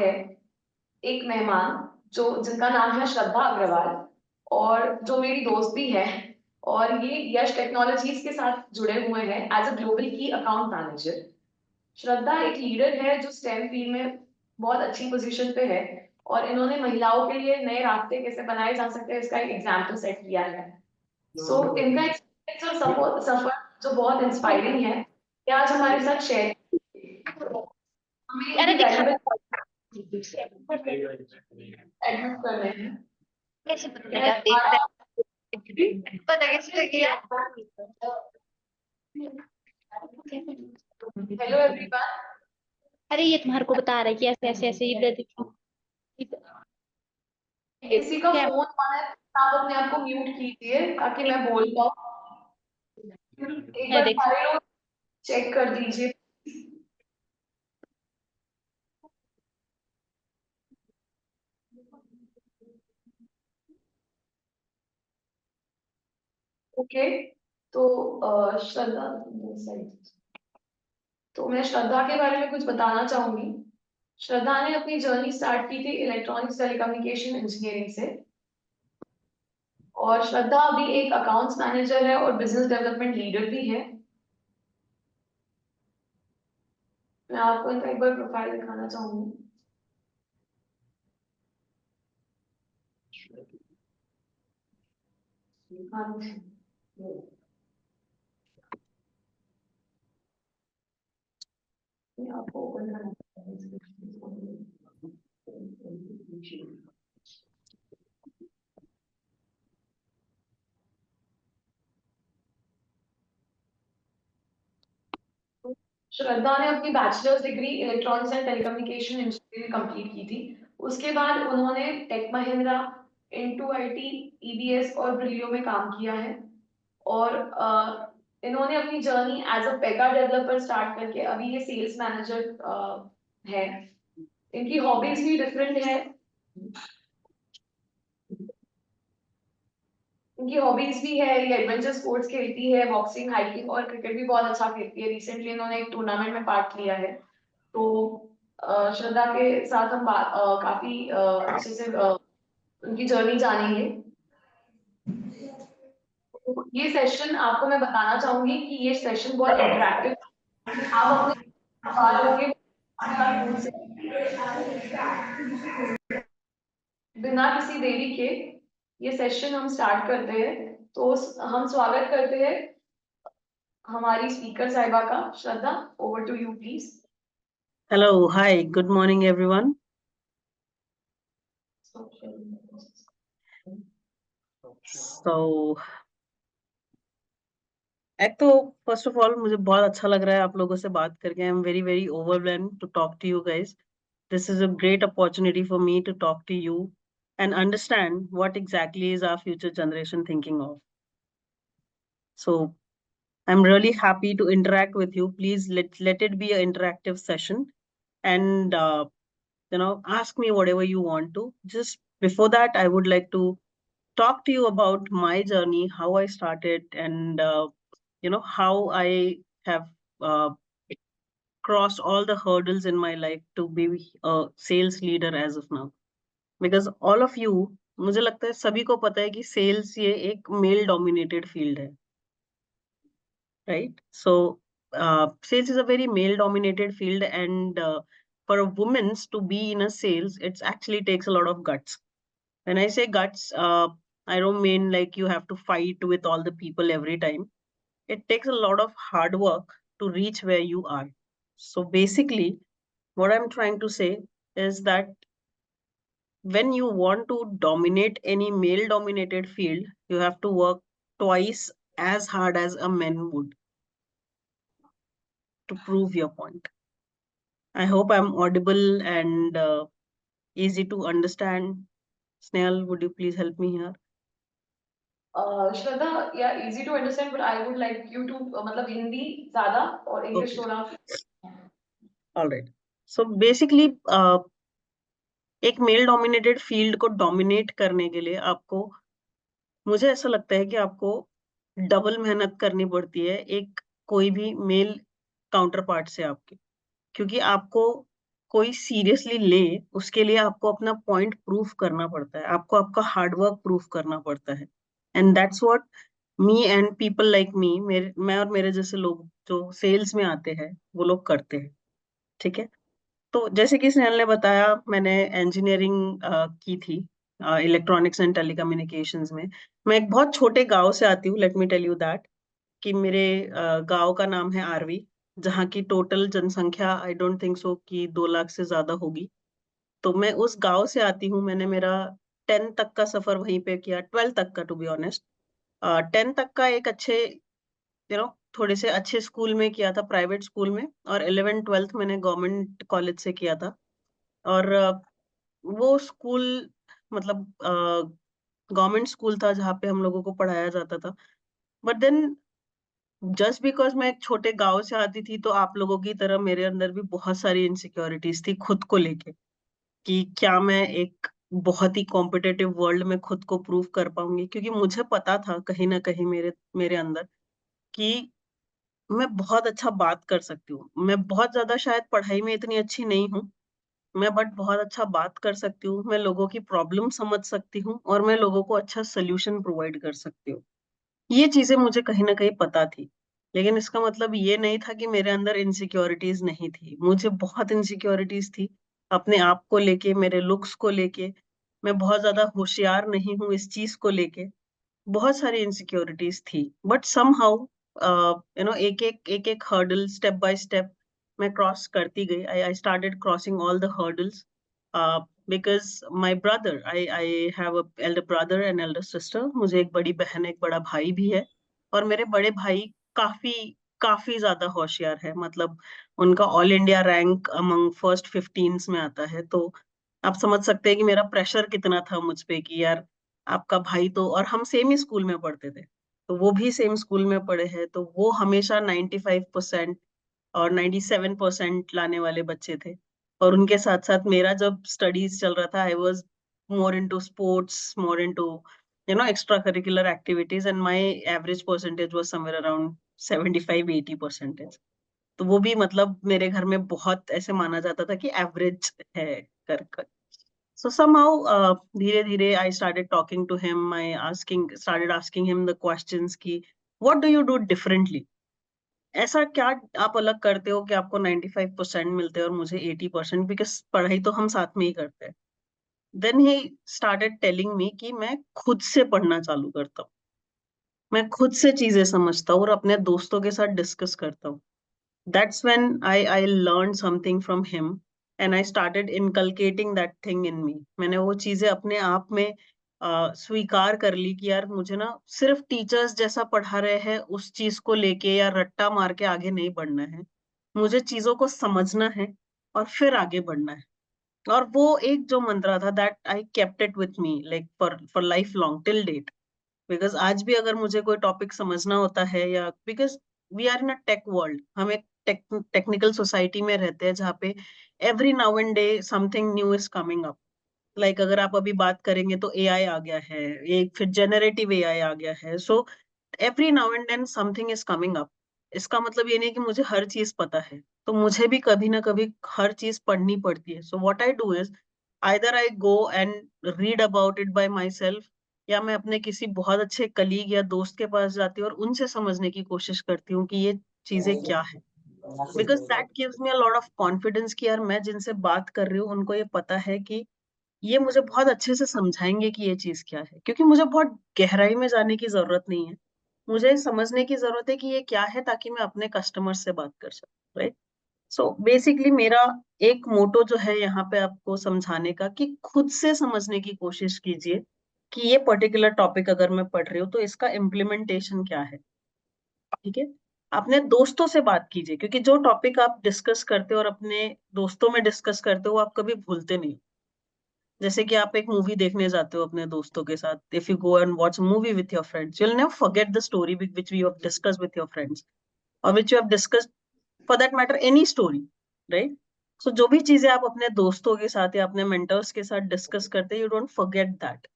है एक मेहमान जिनका नाम है श्रद्धा अग्रवाल, और जो मेरी दोस्त भी है, और ये यश टेक्नोलॉजीज के साथ जुड़े हुए हैं एज अ ग्लोबल की अकाउंट मैनेजर। श्रद्धा एक लीडर है जो स्टेम फील्ड में बहुत अच्छी पोजीशन पे है, और इन्होंने महिलाओं के लिए नए रास्ते कैसे बनाए जा सकते हैं इसका एक एग्जाम्पल सेट किया है। सो इनका एक्सपीरियंस और सफर जो बहुत इंस्पायरिंग है, ये आज हमारे साथ शेयर हमें अरे इनकी दिखा वैल्यूएबल एडमिट कर रहे हैं। कैसे पता पता कैसे लगे? Hello everyone. अरे ये तुम्हारे को बता रहा है कि ऐसे ऐसे ऐसे इधर दिखो। किसी का क्या फोन आना है, आप अपने आप को म्यूट कीजिए ताकि मैं बोल पाऊँ। एक है? बार देख सारे लोग चेक कर दीजिए। ओके, तो श्रद्धा, तो मैं श्रद्धा के बारे में कुछ बताना चाहूंगी। श्रद्धा ने अपनी जर्नी स्टार्ट की थी इलेक्ट्रॉनिक्स टेलीकम्युनिकेशन इंजीनियरिंग से, और श्रद्धा अभी एक अकाउंट्स मैनेजर है और बिजनेस डेवलपमेंट लीडर भी है। मैं आपको इनका एक बार प्रोफाइल दिखाना चाहूंगी। आपको ओपन करना श्रद्धा ने अपनी bachelors degree electronics and telecommunication engineering complete की थी। उसके बाद उन्होंने टेक महिंद्रा, इनटू आईटी, ईबीएस और ब्रिलियो में काम किया है, और इन्होंने अपनी journey as a Pega developer start करके अभी ये सेल्स मैनेजर है। इनकी हॉबीज भी डिफरेंट है। इनकी हॉबीज भी है, ये एडवेंचर स्पोर्ट्स खेलती है, बॉक्सिंग, हाइकिंग और क्रिकेट भी बहुत अच्छा खेलती है। रिसेंटली इन्होंने एक टूर्नामेंट में पार्ट लिया है। तो श्रद्धा के साथ हम काफी अच्छे से उनकी जर्नी जानेंगे। तो ये सेशन आपको मैं बताना चाहूंगी कि ये सेशन बहुत इंटरेक्टिव। आप अपने सवाल होंगे बिना किसी देरी के ये सेशन हम स्टार्ट करते हैं। तो हम स्वागत करते हैं हमारी स्पीकर साहिबा का। Shraddha, over to you please. Hello, hi, good morning, everyone. So, एक तो फर्स्ट ऑफ ऑल मुझे बहुत अच्छा लग रहा है आप लोगों से बात करके. I am very very overwhelmed to talk to you guys. This is a great opportunity for me to talk to you and understand what exactly is our future generation thinking of. So, I'm really happy to interact with you. Please let it be an interactive session, and ask me whatever you want to. Just before that, I would like to talk to you about my journey, how I started, and how I have uh, crossed all the hurdles in my life to be a sales leader as of now. Because all of you, मुझे लगता है सभी को पता है कि sales ये एक मेल डोमिनेटेड फील्ड है, right? So sales is a very male dominated field, and for a woman to be in a sales, it actually takes a lot of guts. When I say guts, I don't mean like you have to fight with all the people every time. It takes a lot of hard work to reach where you are. So basically, what I'm trying to say is that when you want to dominate any male dominated field, you have to work twice as hard as a man would to prove your point. I hope I'm audible and easy to understand. Snehal, would you please help me here? Shraddha, yeah easy to understand, but I would like you to मतलब हिंदी ज्यादा और English Okay. थोड़ा। All right. So basically, एक male dominated field को dominate करने के लिए आपको, मुझे ऐसा लगता है कि आपको डबल मेहनत करनी पड़ती है एक कोई भी मेल काउंटर पार्ट से आपके, क्योंकि आपको कोई सीरियसली ले, उसके लिए आपको अपना पॉइंट प्रूव करना पड़ता है, आपको आपका हार्डवर्क प्रूव करना पड़ता है। And that's what me and people like me, मैं और मेरे जैसे लोग जो सेल्स में आते हैं वो लोग करते हैं। ठीक है। तो जैसे कि स्नेहल ने बताया, मैंने इंजीनियरिंग की थी इलेक्ट्रॉनिक्स एंड टेलीकम्युनिकेशंस में। मैं एक बहुत छोटे गांव से आती हूँ, let me tell you that, कि मेरे गांव का नाम है आरवी, जहाँ की टोटल जनसंख्या आई डोंट थिंक सो कि 2 लाख से ज्यादा होगी। तो मैं उस गांव से आती हूँ। मैंने मेरा 10 तक का सफर वहीं पे किया, 12 तक का टू बी ऑनेस्ट। 10 तक का एक अच्छे थोड़े से अच्छे स्कूल में किया था, प्राइवेट स्कूल में, और 11 12th मैंने गवर्नमेंट कॉलेज से किया था। और वो स्कूल मतलब गवर्नमेंट स्कूल था जहाँ पे हम लोगों को पढ़ाया जाता था। बट देन जस्ट बिकॉज मैं एक छोटे गांव से आती थी, तो आप लोगों की तरह मेरे अंदर भी बहुत सारी इनसिक्योरिटीज थी खुद को लेके, कि क्या मैं एक बहुत ही कॉम्पिटिटिव वर्ल्ड में खुद को प्रूव कर पाऊंगी। क्योंकि मुझे पता था कहीं ना कहीं मेरे मेरे अंदर कि मैं बहुत अच्छा बात कर सकती हूँ। मैं बहुत ज्यादा शायद पढ़ाई में इतनी अच्छी नहीं हूँ, मैं बट बहुत अच्छा बात कर सकती हूँ, मैं लोगों की प्रॉब्लम समझ सकती हूँ, और मैं लोगों को अच्छा सोल्यूशन प्रोवाइड कर सकती हूँ। ये चीजें मुझे कहीं ना कहीं पता थी। लेकिन इसका मतलब ये नहीं था कि मेरे अंदर इनसिक्योरिटीज नहीं थी। मुझे बहुत इनसिक्योरिटीज थी अपने आप को लेके, मेरे लुक्स को लेके। मैं बहुत ज्यादा होशियार नहीं हूँ इस चीज को लेके। बहुत सारी इनसिक्योरिटीज थी, बट समहाउ एक एक हर्डल स्टेप बाय स्टेप मैं क्रॉस करती गई। I started crossing all the hurdles because my brother, I have a elder brother and Elder sister. मुझे एक बड़ी बहन एक बड़ा भाई भी है। और मेरे बड़े भाई काफी काफी ज्यादा होशियार है। मतलब उनका all India rank among first 15 में आता है। तो आप समझ सकते हैं कि मेरा प्रेशर कितना था मुझ पे, कि यार आपका भाई तो, और हम सेम ही स्कूल में पढ़ते थे, तो वो भी सेम स्कूल में पढ़े हैं, तो वो हमेशा 95% और 97% लाने वाले बच्चे थे। और उनके साथ साथ मेरा जब स्टडीज चल रहा था, I was more into sports, more into extra curricular activities, and my average percentage was somewhere around 75-80%। तो वो भी मतलब मेरे घर में बहुत ऐसे माना जाता था कि एवरेज है कर। So somehow, धीरे धीरे I started talking to him. Started asking him the questions कि what do you do differently? ऐसा क्या आप अलग करते हो कि आपको 95% मिलते हैं और मुझे 80%? बिकॉज पढ़ाई तो हम साथ में ही करते हैं। Then he started telling me कि मैं खुद से पढ़ना चालू करता हूँ, मैं खुद से चीजें समझता हूँ और अपने दोस्तों के साथ डिस्कस करता हूँ। That's when I learned something from him, and I started inculcating that thing in me. मैंने वो चीजें अपने आप में स्वीकार कर ली कि यार मुझे ना सिर्फ टीचर्स जैसा पढ़ा रहे हैं उस चीज को लेके या रट्टा मार के आगे नहीं बढ़ना है। मुझे चीजों को समझना है और फिर आगे बढ़ना है। और वो एक जो मंत्रा था, that I kept it with me like for life long till date. Because आज भी अगर मुझे कोई टॉपिक समझना होता है, या because we are in a tech world, हम एक टेक्निकल सोसाइटी में रहते हैं जहाँ पे every now and day something new is coming up. Like अगर आप अभी बात करेंगे तो एआई आ गया है, एक फिर जेनरेटिव एआई आ गया है। So every now and then something is coming up. इसका मतलब ये नहीं कि मुझे हर चीज पता है, तो मुझे भी कभी ना कभी हर चीज पढ़नी पड़ती है। So what I do is either I go and read about it by my self, या मैं अपने किसी बहुत अच्छे कलीग या दोस्त के पास जाती हूँ और उनसे समझने की कोशिश करती हूँ कि ये चीजें क्या है। Because that gives me a lot of confidence कि यार मैं जिनसे बात कर रही हूँ उनको ये पता है कि ये मुझे बहुत अच्छे से समझाएंगे कि ये चीज क्या है। क्योंकि मुझे बहुत गहराई में जाने की जरूरत नहीं है, मुझे समझने की जरूरत है कि ये क्या है, ताकि मैं अपने कस्टमर से बात कर सकूं, राइट। सो बेसिकली मेरा एक मोटो जो है यहाँ पे आपको समझाने का, कि खुद से समझने की कोशिश कीजिए कि ये पर्टिकुलर टॉपिक अगर मैं पढ़ रही हूँ तो इसका इम्प्लीमेंटेशन क्या है। ठीक है। अपने दोस्तों से बात कीजिए, क्योंकि जो टॉपिक आप डिस्कस करते हो और अपने दोस्तों में डिस्कस करते हो वो आप कभी भूलते नहीं। जैसे कि आप एक मूवी देखने जाते हो अपने दोस्तों के साथ, if you go and watch movie with your friends, you will never forget the story which you have discuss with your friends, और which you have discuss for that matter any story, right. So जो भी चीजें आप अपने दोस्तों के साथ या अपने मेंटर्स के साथ डिस्कस करते हैं, you don't forget that.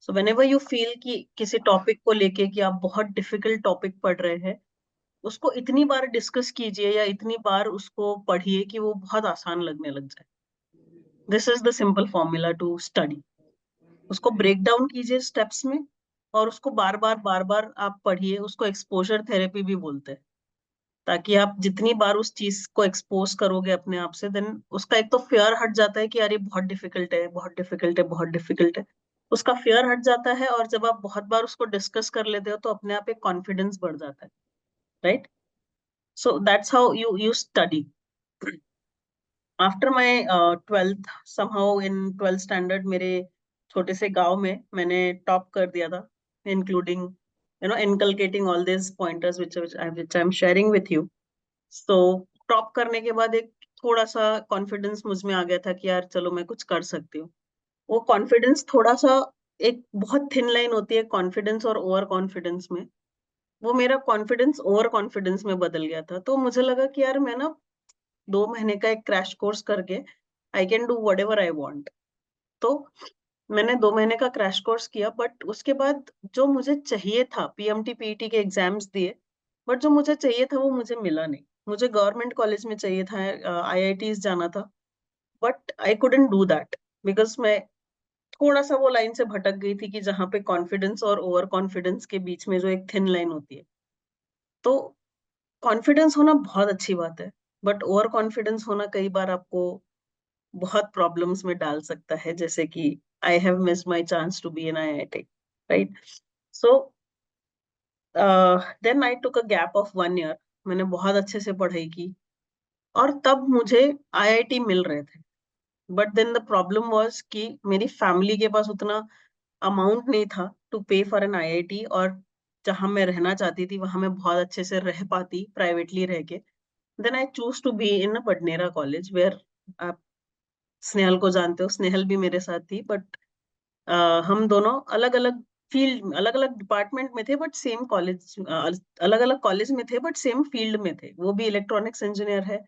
So whenever you feel कि किसी टॉपिक को लेके कि आप बहुत डिफिकल्ट टॉपिक पढ़ रहे हैं, उसको इतनी बार डिस्कस कीजिए या इतनी बार उसको पढ़िए कि वो बहुत आसान लगने लग जाए। This is the simple formula to study. उसको ब्रेक डाउन कीजिए स्टेप्स में, और उसको बार बार आप पढ़िए। उसको एक्सपोजर थेरेपी भी बोलते हैं, ताकि आप जितनी बार उस चीज को एक्सपोज करोगे अपने आप से, देन उसका एक तो फेयर हट जाता है कि यार ये बहुत डिफिकल्ट है, बहुत डिफिकल्ट है, बहुत डिफिकल्ट है। उसका फेयर हट जाता है, और जब आप बहुत बार उसको डिस्कस कर लेते हो तो अपने आप एक कॉन्फिडेंस बढ़ जाता है, right? So that's how you study. After my 12th, somehow in 12th standard, मेरे छोटे से गांव में मैंने टॉप कर दिया था, including inculcating all this pointers which I am sharing with you. तो टॉप करने के बाद एक थोड़ा सा कॉन्फिडेंस मुझ में आ गया था कि यार चलो मैं कुछ कर सकती हूँ। वो कॉन्फिडेंस थोड़ा सा, एक बहुत थिन लाइन होती है कॉन्फिडेंस और ओवर कॉन्फिडेंस में। वो मेरा कॉन्फिडेंस ओवर कॉन्फिडेंस में बदल गया था। तो मुझे लगा कि यार मैं ना 2 महीने का एक क्रैश कोर्स करके I can do what ever I want. तो मैंने 2 महीने का क्रैश कोर्स किया, बट उसके बाद जो मुझे चाहिए था, पीएमटी पीईटी के एग्जाम्स दिए, बट जो मुझे चाहिए था वो मुझे मिला नहीं। मुझे गवर्नमेंट कॉलेज में चाहिए था, आईआईटीज जाना था, but I couldn't do that, because मैं थोड़ा सा वो लाइन से भटक गई थी कि जहाँ पे कॉन्फिडेंस और ओवर कॉन्फिडेंस के बीच में जो एक थिन लाइन होती है। तो कॉन्फिडेंस होना बहुत अच्छी बात है, बट ओवर कॉन्फिडेंस होना कई बार आपको बहुत प्रॉब्लम्स में डाल सकता है, जैसे कि I have missed my chance to be an IIT, right? So then I took a gap of 1 year। मैंने बहुत अच्छे से पढ़ाई की, और तब मुझे आईआईटी मिल रहे थे। But then the problem was कि मेरी फैमिली के पास उतना अमाउंट नहीं था टू पे फॉर एन आईआईटी, और जहां मैं रहना चाहती थी वहां मैं बहुत अच्छे से रह पाती प्राइवेटली रह के। Then I choose to be in a Badnera college, where आप स्नेहल को जानते हो, स्नेहल भी मेरे साथ थी, बट हम दोनों अलग अलग फील्ड, अलग अलग डिपार्टमेंट में थे, बट सेम कॉलेज, अलग अलग कॉलेज में थे, बट सेम फील्ड में थे। वो भी इलेक्ट्रॉनिक्स इंजीनियर है,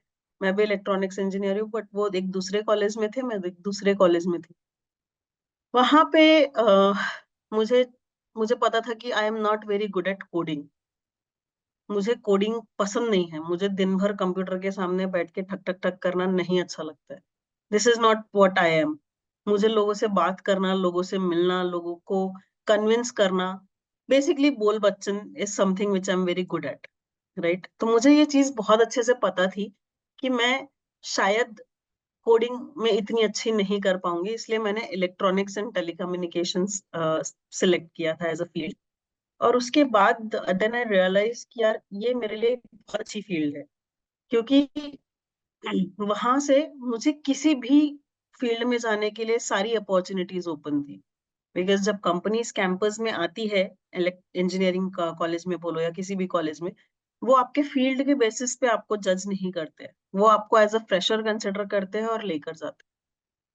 मैं भी इलेक्ट्रॉनिक्स इंजीनियर हूँ, बट वो एक दूसरे कॉलेज में थे, मैं एक दूसरे कॉलेज में थी। वहां पे मुझे मुझे पता था कि I am not very good at coding. मुझे कोडिंग पसंद नहीं है, मुझे दिन भर कंप्यूटर के सामने बैठ के ठक ठक ठक करना नहीं अच्छा लगता है। This is not what I am. मुझे लोगों से बात करना, लोगों से मिलना, लोगों को कन्विंस करना, बेसिकली बोल Bachchan is something which I am very good at, right? तो मुझे ये चीज बहुत अच्छे से पता थी कि मैं शायद कोडिंग में इतनी अच्छी नहीं कर पाऊंगी, इसलिए मैंने इलेक्ट्रॉनिक्स एंड टेलीकम्युनिकेशंस सिलेक्ट किया था एज अ फील्ड। और उसके बाद देन आई रियलाइज कि यार ये मेरे लिए बहुत अच्छी फील्ड है, क्योंकि वहां से मुझे किसी भी फील्ड में जाने के लिए सारी अपॉर्चुनिटीज ओपन थी। बिकॉज जब कंपनीज कैंपस में आती है, इंजीनियरिंग का कॉलेज में बोलो या किसी भी कॉलेज में, वो आपके फील्ड के बेसिस पे आपको जज नहीं करते हैं, वो आपको एज अ फ्रेशर कंसिडर करते हैं और लेकर जाते हैं।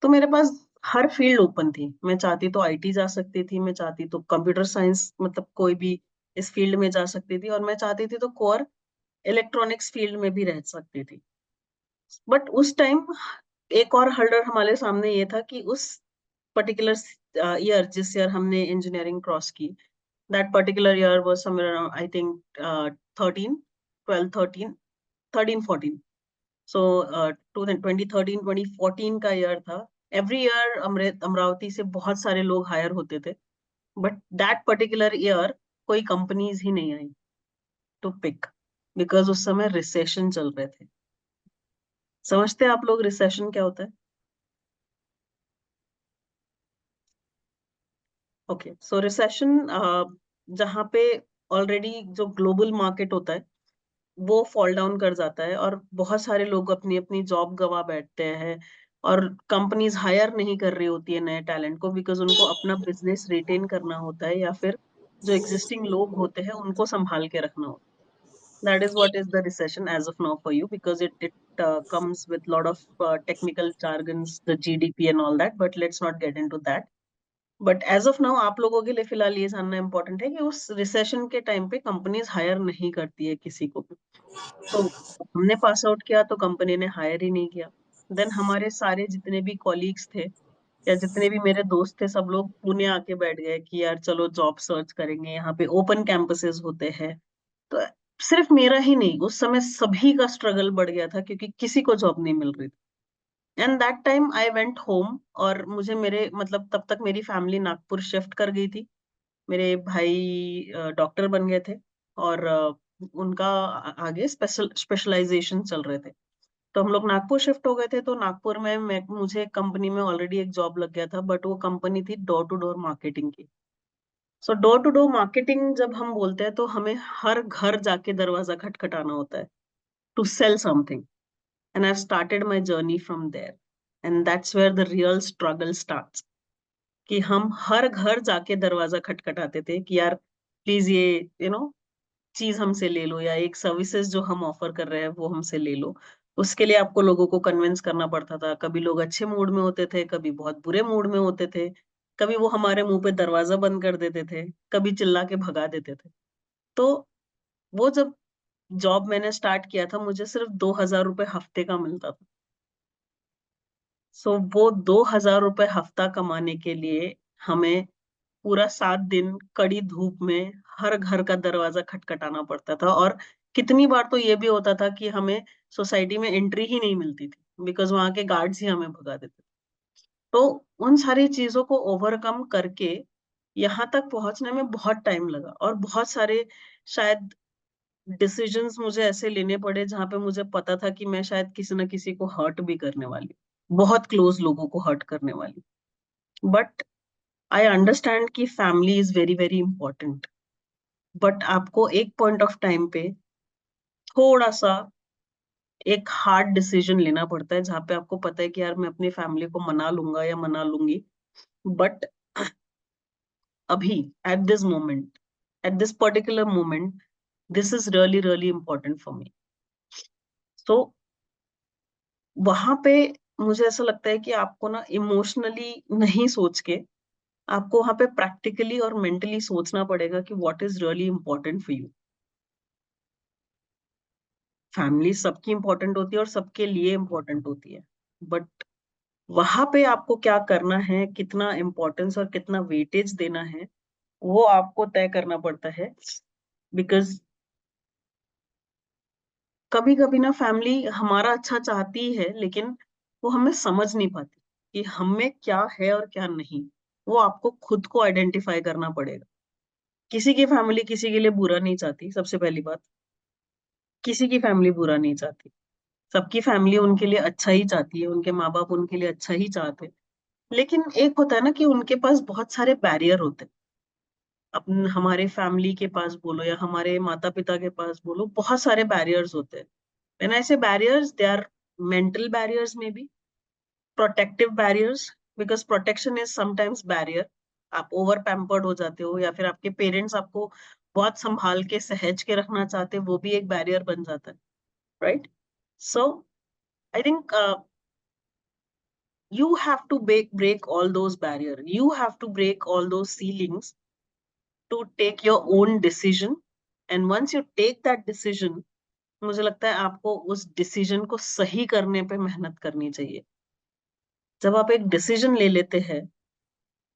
तो मेरे पास हर फील्ड ओपन थी। मैं चाहती तो आईटी जा सकती थी, मैं चाहती तो कंप्यूटर साइंस, मतलब कोई भी इस फील्ड में जा सकती थी, और मैं चाहती थी तो कोर इलेक्ट्रॉनिक्स फील्ड में भी रह सकती थी। बट उस टाइम एक और हर्डल हमारे सामने ये था कि उस पर्टिकुलर ईयर, जिस ईयर हमने इंजीनियरिंग क्रॉस की, that particular year was somewhere around I think 13, 12, 13, 13, 14। सो 2013 2014 का ईयर था। एवरी ईयर अमरावती से बहुत सारे लोग हायर होते थे, बट दैट पर्टिकुलर ईयर कोई कंपनीज ही नहीं आई टू पिक, बिकॉज उस समय रिसेशन चल रहे थे। समझते हैं आप लोग रिसेशन क्या होता है? ओके, सो रिसेशन जहाँ पे ऑलरेडी जो ग्लोबल मार्केट होता है वो फॉल डाउन कर जाता है, और बहुत सारे लोग अपनी अपनी जॉब गवा बैठते हैं, और कंपनीज हायर नहीं कर रही होती है नए टैलेंट को, बिकॉज उनको अपना बिजनेस रिटेन करना होता है, या फिर जो एग्जिस्टिंग लोग होते हैं उनको संभाल के रखना होता है। That is what is the recession as of now for you, because it comes with lot of technical jargons, the GDP and all that, but let's not get into that. But as of now आप लोगों के लिए फिलहाल ये जानना important है कि उस रिसेशन के टाइम पे कंपनीज हायर नहीं करती है किसी को भी। तो हमने पास आउट किया तो कंपनी ने हायर ही नहीं किया। देन हमारे सारे जितने भी कॉलीग्स थे, या जितने भी मेरे दोस्त थे, सब लोग पुणे आके बैठ गए कि यार चलो जॉब सर्च करेंगे, यहाँ पे ओपन कैंपसेस होते हैं। तो सिर्फ मेरा ही नहीं, उस समय सभी का स्ट्रगल बढ़ गया था, क्योंकि किसी को जॉब नहीं मिल रही थी। And that time I went home, और मुझे मेरे मतलब तब तक मेरी फैमिली नागपुर शिफ्ट कर गई थी। मेरे भाई डॉक्टर बन गए थे, और उनका आगे स्पेशलाइजेशन चल रहे थे। तो हम लोग नागपुर शिफ्ट हो गए थे। तो नागपुर में मुझे कंपनी में ऑलरेडी एक जॉब लग गया था, बट वो कंपनी थी डोर टू डोर मार्केटिंग की। सो डोर टू डोर मार्केटिंग जब हम बोलते हैं तो हमें हर घर जाके दरवाजा खटखटाना होता है to sell something. And I started my journey from there, and that's where the real struggle starts. कि हम हर घर जाके दरवाजा खटखटाते थे कि यार प्लीज ये चीज हमसे ले लो, या एक सर्विसेज जो हम ऑफर कर रहे हैं वो हमसे ले लो। उसके लिए आपको लोगों को कन्विंस करना पड़ता था। कभी लोग अच्छे मूड में होते थे, कभी बहुत बुरे मूड में होते थे, कभी वो हमारे मुंह पे दरवाजा बंद कर देते थे, कभी चिल्ला के भगा देते थे। तो वो जब जॉब मैंने स्टार्ट किया था, मुझे सिर्फ 2,000 रुपये हफ्ते का मिलता था। सो वो 2,000 रुपये हफ्ता कमाने के लिए हमें पूरा 7 दिन कड़ी धूप में हर घर का दरवाजा खटखटाना पड़ता था। और कितनी बार तो ये भी होता था कि हमें सोसाइटी में एंट्री ही नहीं मिलती थी, बिकॉज वहां के गार्ड्स ही हमें भगा देते थे। तो उन सारी चीजों को ओवरकम करके यहाँ तक पहुंचने में बहुत टाइम लगा, और बहुत सारे शायद डिसीजंस मुझे ऐसे लेने पड़े जहां पे मुझे पता था कि मैं शायद किसी न किसी को हर्ट भी करने वाली, बहुत क्लोज लोगों को हर्ट करने वाली। बट आई अंडरस्टैंड कि family is very very important. But आपको एक पॉइंट ऑफ टाइम पे थोड़ा सा एक हार्ड डिसीजन लेना पड़ता है, जहां पे आपको पता है कि यार मैं अपनी फैमिली को मना लूंगा या मना लूंगी, बट अभी at this moment, at this particular moment, this is really really important for me. So वहां पे मुझे ऐसा लगता है कि आपको ना इमोशनली नहीं सोच के, आपको वहां पे प्रैक्टिकली और मेंटली सोचना पड़ेगा कि what is really important for you. Family सबकी इंपॉर्टेंट होती है और सबके लिए इंपॉर्टेंट होती है, बट वहां पे आपको क्या करना है, कितना इम्पोर्टेंस और कितना वेटेज देना है, वो आपको तय करना पड़ता है। बिकॉज कभी कभी ना फैमिली हमारा अच्छा चाहती है, लेकिन वो हमें समझ नहीं पाती कि हमें क्या है और क्या नहीं। वो आपको खुद को आइडेंटिफाई करना पड़ेगा। किसी की फैमिली किसी के लिए बुरा नहीं चाहती, सबसे पहली बात। किसी की फैमिली बुरा नहीं चाहती। सबकी फैमिली उनके लिए अच्छा ही चाहती है, उनके माँ बाप उनके लिए अच्छा ही चाहते हैं। लेकिन एक होता है ना कि उनके पास बहुत सारे बैरियर होते हैं। अपन हमारे फैमिली के पास बोलो या हमारे माता पिता के पास बोलो, बहुत सारे बैरियर्स होते हैं। When I say barriers, they are mental barriers, may be protective barriers, because protection is sometimes barrier. आप ओवर पैम्पर्ड हो जाते हो, या फिर आपके पेरेंट्स आपको बहुत संभाल के सहेज के रखना चाहते हैं, वो भी एक बैरियर बन जाता है, right? So I think you have to break all those barriers. You have to break all those ceilings to take your own decision. And once you take that decision, मुझे लगता है आपको उस डिसीजन को सही करने पे मेहनत करनी चाहिए। जब आप एक डिसीजन ले लेते हैं,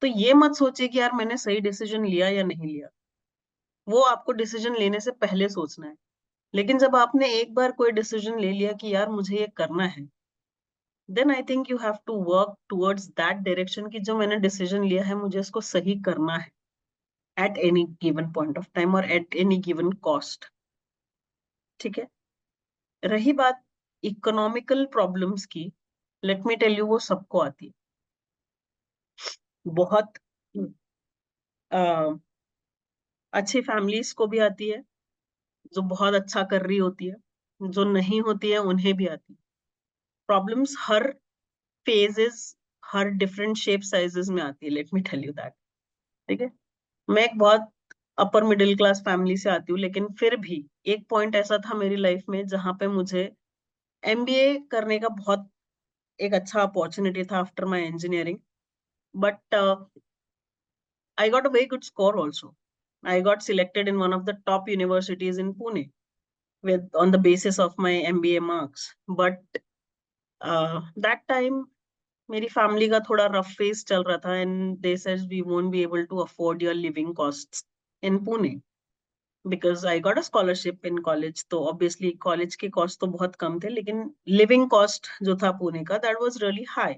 तो ये मत सोचिए कि यार मैंने सही डिसीजन लिया या नहीं लिया। वो आपको डिसीजन लेने से पहले सोचना है। लेकिन जब आपने एक बार कोई डिसीजन ले लिया कि यार मुझे ये करना है, then I think you have to work towards that direction कि जो मैंने डिसीजन लिया है मुझे इसको सही करना है at any given point of time और at any given cost। ठीक है? रही बात इकोनॉमिकल प्रॉब्लम्स की, लेट मी टेल यू, वो सबको आती है। बहुत अच्छी फैमिलीज को भी आती है, जो बहुत अच्छा कर रही होती है, जो नहीं होती है उन्हें भी आती है। प्रॉब्लम्स हर फेजेस, हर डिफरेंट शेप साइजेस में आती है, let me tell you that. ठीक है? मैं एक बहुत अपर मिडिल क्लास फैमिली से आती हूँ, लेकिन फिर भी एक पॉइंट ऐसा था मेरी लाइफ में जहां पे मुझे एमबीए करने का बहुत एक अच्छा अपॉर्चुनिटी था after my engineering. But I got a very good score also. I got selected in one of the top universities in Pune with on the basis of my MBA marks. But that time मेरी family का थोड़ा rough face चल रहा था, and they said we won't be able to afford your living costs in Pune. because I got a scholarship in college. तो obviously college के cost तो बहुत कम थे, लेकिन living cost जो था पुणे का, that was really high.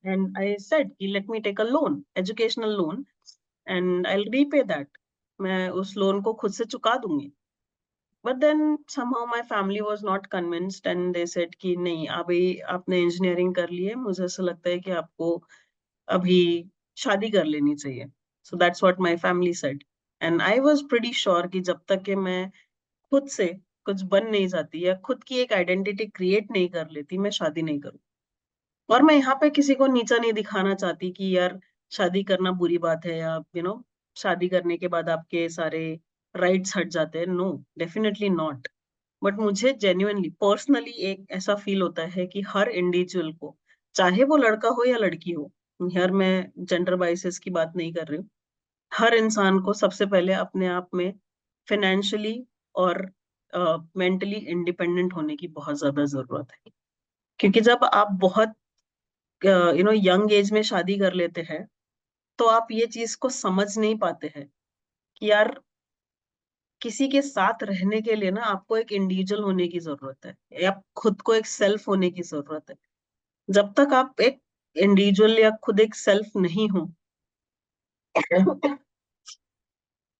And I said कि let me take a loan, educational loan, and I'll repay that. मैं उस loan को खुद से चुका दूंगी. But then somehow my family was not convinced and they said कि नहीं, अभी आपने engineering कर ली है, मुझे ऐसा लगता है कि आपको अभी शादी कर लेनी चाहिए. So that's what my family said. And I was pretty sure कि जब तक कि मैं खुद से कुछ बन नहीं जाती या खुद की एक आइडेंटिटी क्रिएट नहीं कर लेती, मैं शादी नहीं करूँ. और मैं यहाँ पे किसी को नीचा नहीं दिखाना चाहती कि यार शादी करना बुरी बात है, या शादी करने के बाद आपके सारे राइट्स हट जाते हैं. No, definitely not. बट मुझे जेन्युइनली पर्सनली एक ऐसा फील होता है कि हर इंडिविजुअल को, चाहे वो लड़का हो या लड़की हो, यार मैं जेंडर बाइसेस की बात नहीं कर रही हूँ, हर इंसान को सबसे पहले अपने आप में फाइनेंशियली और मेंटली इंडिपेंडेंट होने की बहुत ज्यादा जरूरत है. क्योंकि जब आप बहुत यंग एज में शादी कर लेते हैं, तो आप ये चीज को समझ नहीं पाते हैं कि यार किसी के साथ रहने के लिए ना आपको एक इंडिविजुअल होने की जरूरत है, या खुद को एक सेल्फ होने की जरूरत है. जब तक आप एक इंडिविजुअल या खुद एक सेल्फ नहीं हो,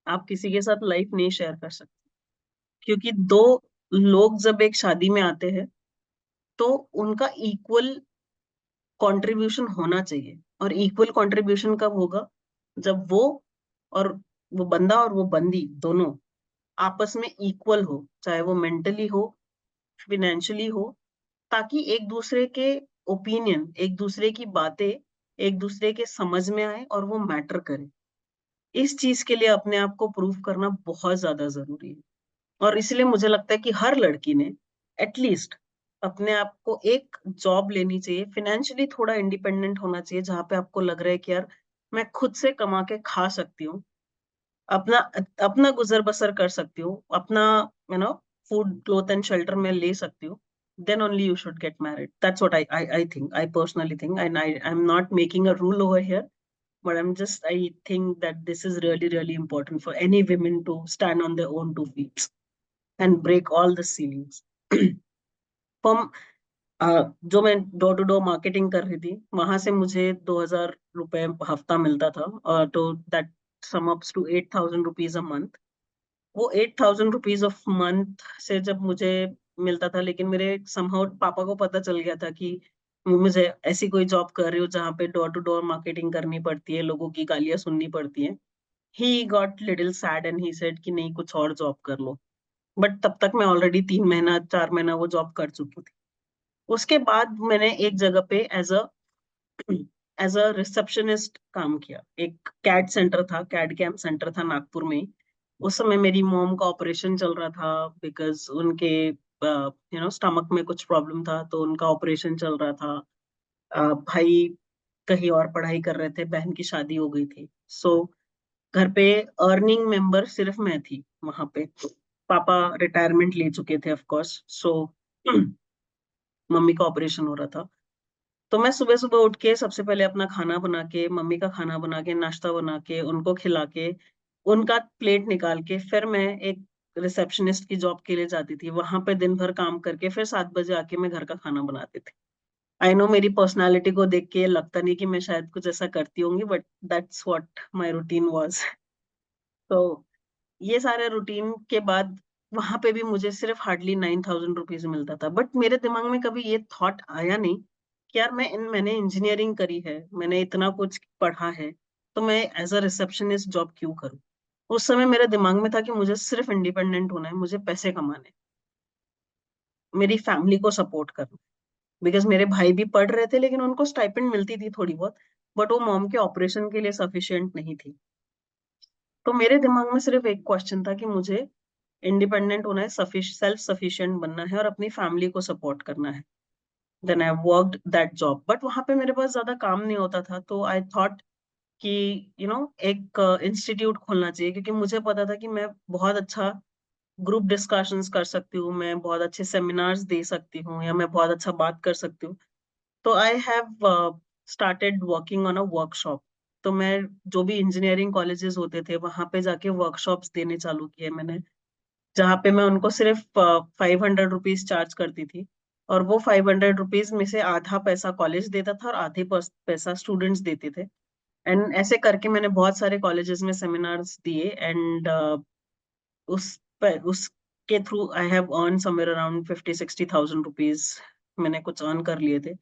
आप किसी के साथ लाइफ नहीं शेयर कर सकते. क्योंकि दो लोग जब एक शादी में आते हैं, तो उनका इक्वल कंट्रीब्यूशन होना चाहिए. और इक्वल कंट्रीब्यूशन कब होगा? जब और वो बंदा और वो बंदी दोनों आपस में इक्वल हो, चाहे वो मेंटली हो, फिनेंशियली हो, ताकि एक दूसरे के ओपिनियन, एक दूसरे की बातें एक दूसरे के समझ में आए और वो मैटर करे. इस चीज के लिए अपने आप को प्रूव करना बहुत ज्यादा जरूरी है. और इसलिए मुझे लगता है कि हर लड़की ने एटलीस्ट अपने आप को एक जॉब लेनी चाहिए, फाइनेंशियली थोड़ा इंडिपेंडेंट होना चाहिए, जहां पे आपको लग रहा है कि यार मैं खुद से कमा के खा सकती हूँ, अपना अपना गुजर बसर कर सकती हूँ, अपना फूड क्लोथ एंड शेल्टर में ले सकती हूँ. then only you should get married. That's what I think, I personally think, and I'm not making a rule over here, but I think that this is really really important for any women to stand on their own 2 feet and break all the ceilings. from जो मैं door to door marketing कर रही थी, वहां से मुझे 2,000 रुपए हफ्ता मिलता था, और तो that sum ups to 8,000 rupees a month. वो 8,000 रुपीज ऑफ मंथ से जब मुझे मिलता था, लेकिन मेरे समहाउ पापा को पता चल गया था कि मुझे ऐसी कोई जॉब कर रही हूँ जहाँ पे डोर टू डोर मार्केटिंग करनी पड़ती है, लोगों की गालियां सुननी पड़ती है. He got little sad and he said कि नहीं, कुछ और जॉब कर लो. बट तब तक मैं ऑलरेडी 3 महीना 4 महीना वो जॉब कर चुकी थी. उसके बाद मैंने एक जगह पे एज अ रिसेप्शनिस्ट काम किया. एक कैड सेंटर था, कैड कैम्प सेंटर था नागपुर में. उस समय मेरी मॉम का ऑपरेशन चल रहा था, बिकॉज उनके स्टमक में कुछ प्रॉब्लम था, तो उनका ऑपरेशन चल रहा था. भाई कहीं और पढ़ाई कर रहे थे, बहन की शादी हो गई थी. सो घर पे अर्निंग मेंबर सिर्फ मैं थी वहां पे. पापा रिटायरमेंट ले चुके थे ऑफ कोर्स. सो मम्मी का ऑपरेशन हो रहा था. तो मैं सुबह सुबह उठ के सबसे पहले अपना खाना बना के, मम्मी का खाना बना के, नाश्ता बना के, उनको खिला के, उनका प्लेट निकाल के, फिर मैं एक रिसेप्शनिस्ट की जॉब के लिए जाती थी. वहां पे दिन भर काम करके फिर 7 बजे आके मैं घर का खाना बनाती थी. आई नो मेरी पर्सनालिटी को देख के लगता नहीं कि मैं शायद कुछ ऐसा करती होंगी, but that's what my routine was. तो ये सारे रूटीन के बाद वहां पे भी मुझे सिर्फ हार्डली 9,000 रुपीज मिलता था. बट मेरे दिमाग में कभी ये थॉट आया नहीं कि यार मैंने इंजीनियरिंग करी है, मैंने इतना कुछ पढ़ा है, तो मैं एज अ रिसेप्शनिस्ट जॉब क्यों करूं. उस समय मेरे दिमाग में था कि मुझे सिर्फ इंडिपेंडेंट होना है, मुझे पैसे कमाने, मेरी फैमिली को सपोर्ट करना. बिकॉज मेरे भाई भी पढ़ रहे थे, लेकिन उनको स्टाइपेंड मिलती थी थोड़ी बहुत, बट वो मॉम के ऑपरेशन के लिए सफिशिएंट नहीं थी. तो मेरे दिमाग में सिर्फ एक क्वेश्चन था कि मुझे इंडिपेंडेंट होना है, सेल्फ सफिशिएंट बनना है और अपनी फैमिली को सपोर्ट करना है. Then I worked that job. But वहां पे मेरे पास ज्यादा काम नहीं होता था, तो आई थॉट कि एक इंस्टीट्यूट खोलना चाहिए, क्योंकि मुझे पता था कि मैं बहुत अच्छा ग्रुप डिस्कशंस कर सकती हूँ, मैं बहुत अच्छे सेमिनार्स दे सकती हूँ, या मैं बहुत अच्छा बात कर सकती हूँ. तो I have started working on a workshop. तो मैं जो भी इंजीनियरिंग कॉलेजेस होते थे वहां पे जाके वर्कशॉप्स देने चालू किए मैंने, जहाँ पे मैं उनको सिर्फ 500 रुपीज चार्ज करती थी। और वो 500 रुपीज में से आधा पैसा कॉलेज देता था और आधे पैसा स्टूडेंट्स देते थे। एंड ऐसे करके मैंने बहुत सारे कॉलेजेस में सेमिनार्स दिए। एंड उसके through I have earn somewhere around 50-60 thousand rupees मैंने कुछ अर्न कर लिए थे।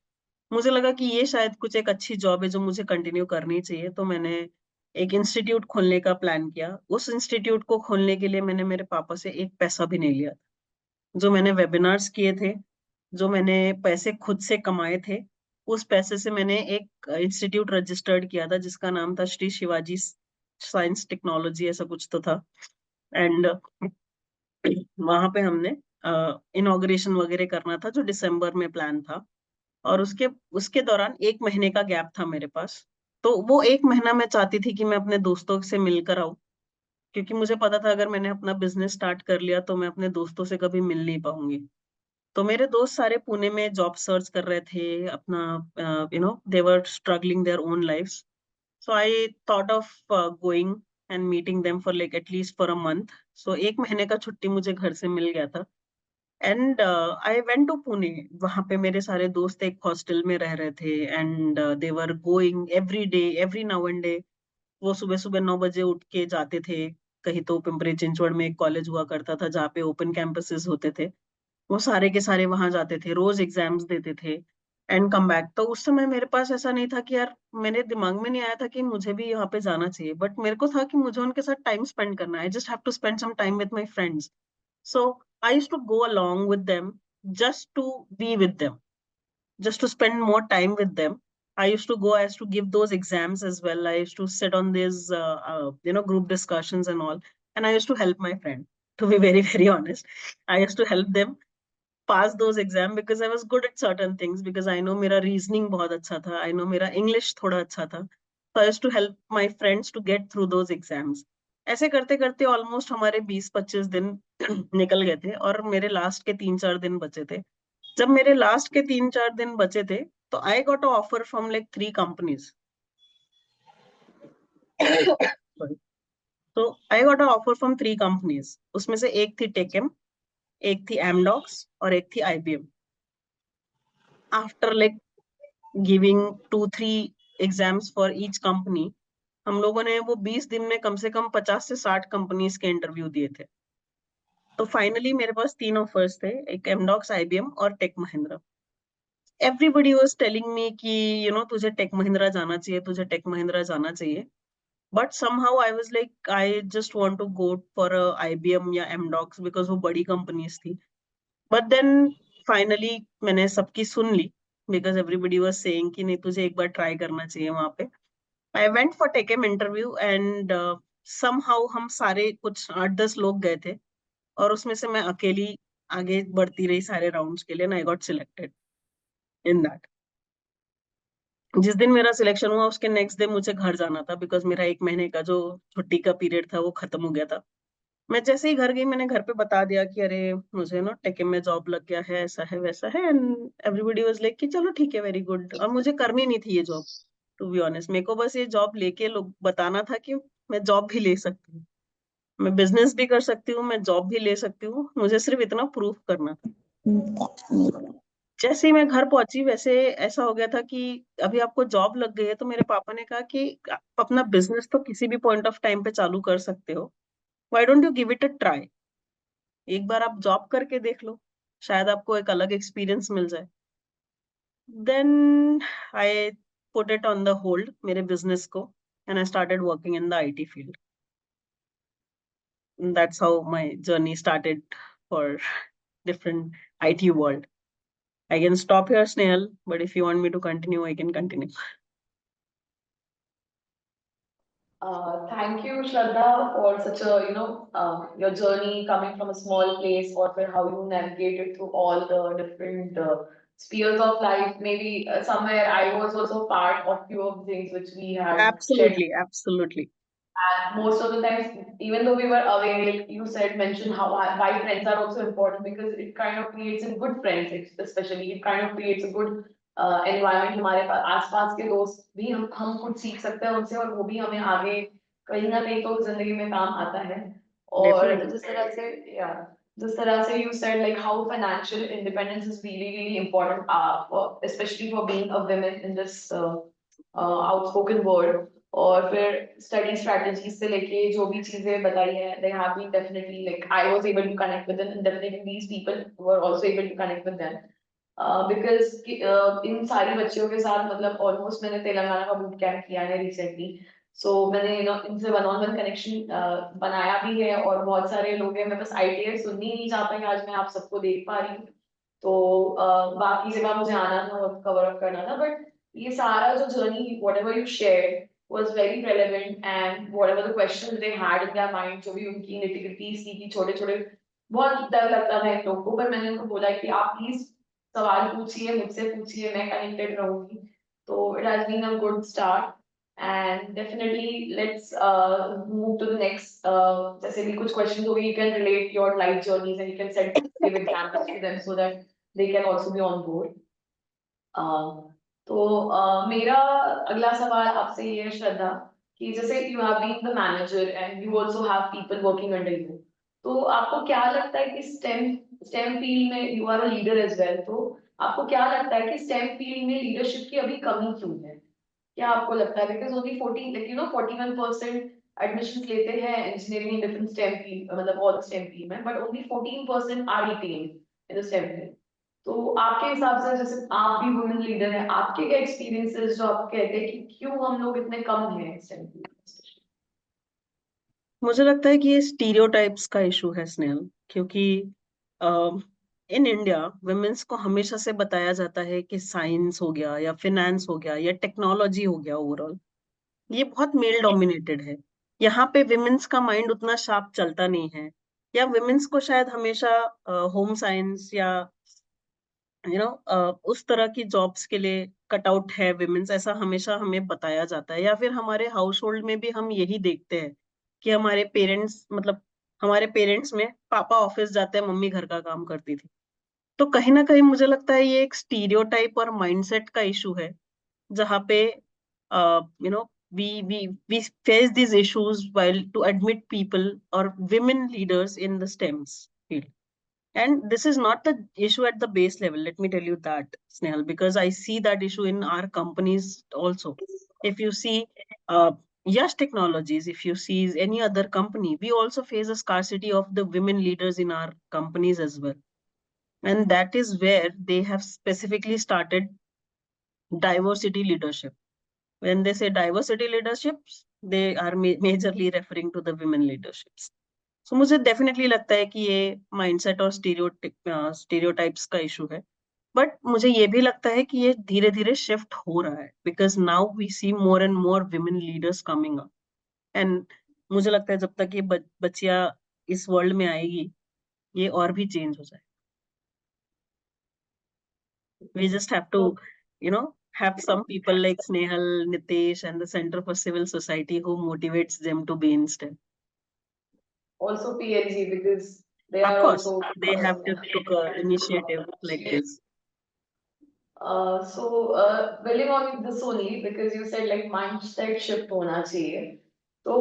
मुझे लगा कि ये शायद कुछ एक अच्छी जॉब है जो मुझे कंटिन्यू करनी चाहिए, तो मैंने एक इंस्टीट्यूट खोलने का प्लान किया। उस इंस्टीट्यूट को खोलने के लिए मैंने मेरे पापा से एक पैसा भी नहीं लिया। जो मैंने वेबिनार्स किए थे, जो मैंने पैसे खुद से कमाए थे, उस पैसे से मैंने एक इंस्टीट्यूट रजिस्टर्ड किया था जिसका नाम था श्री शिवाजी साइंस टेक्नोलॉजी, ऐसा कुछ तो था। एंड वहां पे हमने इनॉग्रेशन वगैरह करना था, जो दिसंबर में प्लान था। और उसके उसके दौरान 1 महीने का गैप था मेरे पास। तो वो 1 महीना मैं चाहती थी कि मैं अपने दोस्तों से मिलकर आऊं, क्योंकि मुझे पता था अगर मैंने अपना बिजनेस स्टार्ट कर लिया तो मैं अपने दोस्तों से कभी मिल नहीं पाऊंगी। तो मेरे दोस्त सारे पुणे में जॉब सर्च कर रहे थे अपना, they were struggling their own lifes. So I thought of going and meeting them for like at least for a month. So 1 महीने का छुट्टी मुझे घर से मिल गया था। And I went to Pune. वहां पे मेरे सारे दोस्त एक हॉस्टल में रह रहे थे। And they were going every day, every now and day. वो सुबह सुबह 9 बजे उठ के जाते थे कहीं। तो पिंपरी चिंचवड़ में एक कॉलेज हुआ करता था जहाँ पे ओपन कैंपसेस होते थे। वो सारे के सारे वहां जाते थे, रोज एग्जाम्स देते थे एंड कम बैक। तो उस समय मेरे पास ऐसा नहीं था कि यार, मेरे दिमाग में नहीं आया था कि मुझे भी यहाँ पे जाना चाहिए, बट मेरे को था कि मुझे उनके साथ टाइम स्पेंड करना है। I just have to spend some time with my friends. So I used to go along with them just to be with them, just to spend more time with them. I used to go as to give those exams as well. I used to sit on these, group discussions and all. And I used to help my friend. To be very, very honest, I used to help them pass those exams because I was good at certain things. Because I know मेरा reasoning बहुत अच्छा था. I know मेरा English थोड़ा अच्छा था. So I used to help my friends to get through those exams. ऐसे करते करते ऑलमोस्ट हमारे 20-25 दिन निकल गए थे और मेरे लास्ट के 3-4 दिन बचे थे। जब मेरे लास्ट के 3-4 दिन बचे थे तो I got a offer from like 3 companies. Sorry. तो I got a offer from 3 companies. उसमें से एक थी टेकम, एक थी एमडॉक्स और एक थी IBM. After like giving 2-3 exams for each company, हम लोगों ने वो 20 दिन में कम से कम 50 से 60 कंपनीज के इंटरव्यू दिए थे। तो फाइनली मेरे पास 3 ऑफर्स थे, एक एमडॉक्स, आईबीएम और take Mahindra. Everybody was telling me कि तुझे टेक महिंद्रा जाना चाहिए, तुझे टेक महिंद्रा जाना चाहिए। But somehow I was like I just want to go for IBM या एमडॉक्स बिकॉज वो बड़ी कंपनीज थी। बट देन फाइनली मैंने सबकी सुन ली बिकॉज एवरीबडी वाज सेइंग कि नहीं, तुझे एक बार ट्राई करना चाहिए वहां पे। I went for Tekam interview and somehow हम सारे कुछ 8-10 लोग गए थे और उसमें से मैं अकेली आगे बढ़ती रही सारे राउंड्स के लिए, and I got selected in that. जिस दिन मेरा सिलेक्शन हुआ उसके नेक्स्ट डे मुझे घर जाना था बिकॉज मेरा 1 महीने का जो छुट्टी का पीरियड था वो खत्म हो गया था। मैं जैसे ही घर गई मैंने घर पे बता दिया कि अरे मुझे ना टेकम में जॉब लग गया है, ऐसा है वैसा है। एंड एवरीबॉडी वाज लाइक कि चलो ठीक है, वेरी गुड। और मुझे करनी नहीं थी ये जॉब। टू बी ऑनेस्ट, मेरे को बस ये जॉब लेके लोग बताना था कि मैं जॉब भी ले सकती हूँ, मैं बिजनेस भी कर सकती हूँ, मैं जॉब भी ले सकती हूँ। मुझे सिर्फ इतना प्रूफ करना था। जैसे ही मैं घर पहुंची वैसे ऐसा हो गया था कि अभी आपको जॉब लग गई है। तो मेरे पापा ने कहा कि आप अपना बिजनेस तो किसी भी पॉइंट ऑफ टाइम पे चालू कर सकते हो, why don't you give it a try. एक बार आप जॉब करके देख लो, शायद आपको एक अलग एक्सपीरियंस मिल जाए। Then I put it on the hold, मेरे बिजनेस को, and I started working in the IT field. That's how my journey started for different IT world. I can stop here, Snehal, but if you want me to continue, I can continue. Thank you, Shraddha, for such a, your journey coming from a small place, or for how you navigated through all the different spheres of life. Maybe somewhere I was also part of few of the things which we had shared. Absolutely, absolutely. And most of the times, even though we were away, like you said, mentioned how why friends are also important because it kind of creates a good friends, especially it kind of creates a good environment, हमारे पास आसपास के दोस्त भी हम कुछ सीख सकते हैं उनसे, और वो भी हमें आगे कहीं ना कहीं तो जिंदगी में काम आता है। और Definitely. जिस तरह से you said like how financial independence is really really important, specially for being a women in this outspoken world. और फिर स्टडी स्ट्रेटजीज से लेके जो भी चीजें बताई है, they have been definitely like I was able to connect with them, and definitely these people were also able to connect with them. Because in सारी बच्चियों के साथ मतलब ऑलमोस्ट मैंने तेलंगाना का बूट कैंप किया है रिसेंटली। सो मैंने इनसे वन ऑन वन कनेक्शन बनाया भी है, और बहुत सारे लोग हैं। मैं बस आईटीआई सुननी ही नहीं चाहता कि आज मैं आप सबको देख पा रही हूँ। तो बाकी जगह मुझे आना था और कवर अप करना था, बट ये सारा जो journey whatever you share was very relevant, and whatever the questions they had in their mind, जो भी उनकी nitty-gritties थी कि छोटे छोटे, बहुत डर लगता था इन लोगों को, पर मैंने उनको बोला कि आप प्लीज सवाल पूछिए, मुझसे पूछिए, मैं कनेक्टेड रहूंगी। तो it has been a good start, and definitely let's move to the next, जैसे भी कुछ questions होंगे, you can relate your life journeys and you can give examples to them so that they can also be on board. तो मेरा अगला सवाल आपसे ये है श्रद्धा, कि जैसे you have been the manager and you also have people working under you, तो आपको क्या लगता है कि स्टेम फील्ड में you are a leader as well, तो आपको क्या लगता है कि स्टेम फील्ड में लीडरशिप की अभी कमी क्यों है? क्या आपको लगता है? बिकॉज ओनली 14 लाइक 41% एडमिशंस लेते हैं engineering in different STEM field, मतलब ऑल स्टेम फील्ड में, but only 14% are retained in the STEM field. तो आपके हिसाब से, जैसे आप भी वुमेन लीडर हैं, आपके क्या एक्सपीरियंसेस जो आप कहते हैं कि क्यों हम लोग इतने कम हैं इस टाइम पे? मुझे लगता है कि ये स्टीरियोटाइप्स का इशू है स्नेहल, क्योंकि इन इंडिया वुमेन्स को हमेशा से बताया जाता है कि साइंस हो गया या फिनेंस हो गया या टेक्नोलॉजी हो गया, ओवरऑल ये बहुत मेल डोमिनेटेड है। यहाँ पे विमेन्स का माइंड उतना शार्प चलता नहीं है, या विमेन्स को शायद हमेशा होम साइंस या उस तरह की जॉब्स के लिए कट आउट है विमेन्स, ऐसा हमेशा हमें बताया जाता है। या फिर हमारे हाउस होल्ड में भी हम यही देखते हैं कि हमारे पेरेंट्स में पापा ऑफिस जाते हैं, मम्मी घर का काम करती थी। तो कहीं ना कहीं मुझे लगता है ये एक स्टीरियोटाइप और माइंडसेट का इशू है, जहाँ पे you know we face these issues while to admit people or women leaders in the STEMs field. And this is not the issue at the base level, let me tell you that, Snehal, because I see that issue in our companies also. If you see Yash Technologies, if you see any other company, we also face a scarcity of the women leaders in our companies as well. And that is where they have specifically started diversity leadership. When they say diversity leaderships, they are majorly referring to the women leaderships. So मुझे definitely लगता है कि ये mindset और stereotypes का issue है, but मुझे ये भी लगता है कि ये धीरे धीरे शिफ्ट हो रहा है, because now we see more and more women leaders coming up. And मुझे लगता है जब तक ये बच्चियां इस वर्ल्ड में आएगी, ये और भी चेंज हो जाए। We just have to, have some people like Snehal, Nitesh, and the Center for Civil Society who motivates them to be in STEM. Also PNG, because they Of are course, also they have to took an initiative like this. Building on this only, because you said like mindset shift होना चाहिए, तो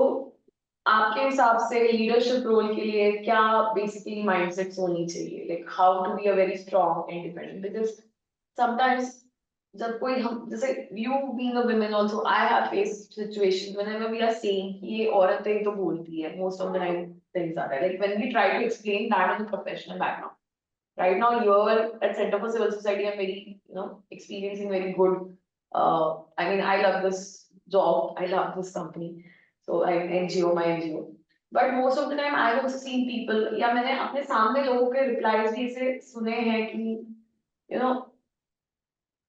आपके हिसाब से leadership role के लिए क्या basically mindsets होनी चाहिए, like how to be a very strong independent? Because sometimes जब कोई हम, जैसे you being a women also, I have faced situations whenever we are saying कि ये औरतें तो बोलती है, most of the time things are like when we try to explain that in professional background. Right now you're at Center for Civil Society, I'm very, experiencing very good, I mean, I love this job, I love this company, so I NGO, my NGO, but most of the time I've also seen people, या मैंने अपने सामने लोगों के replies भी ऐसे सुने हैं कि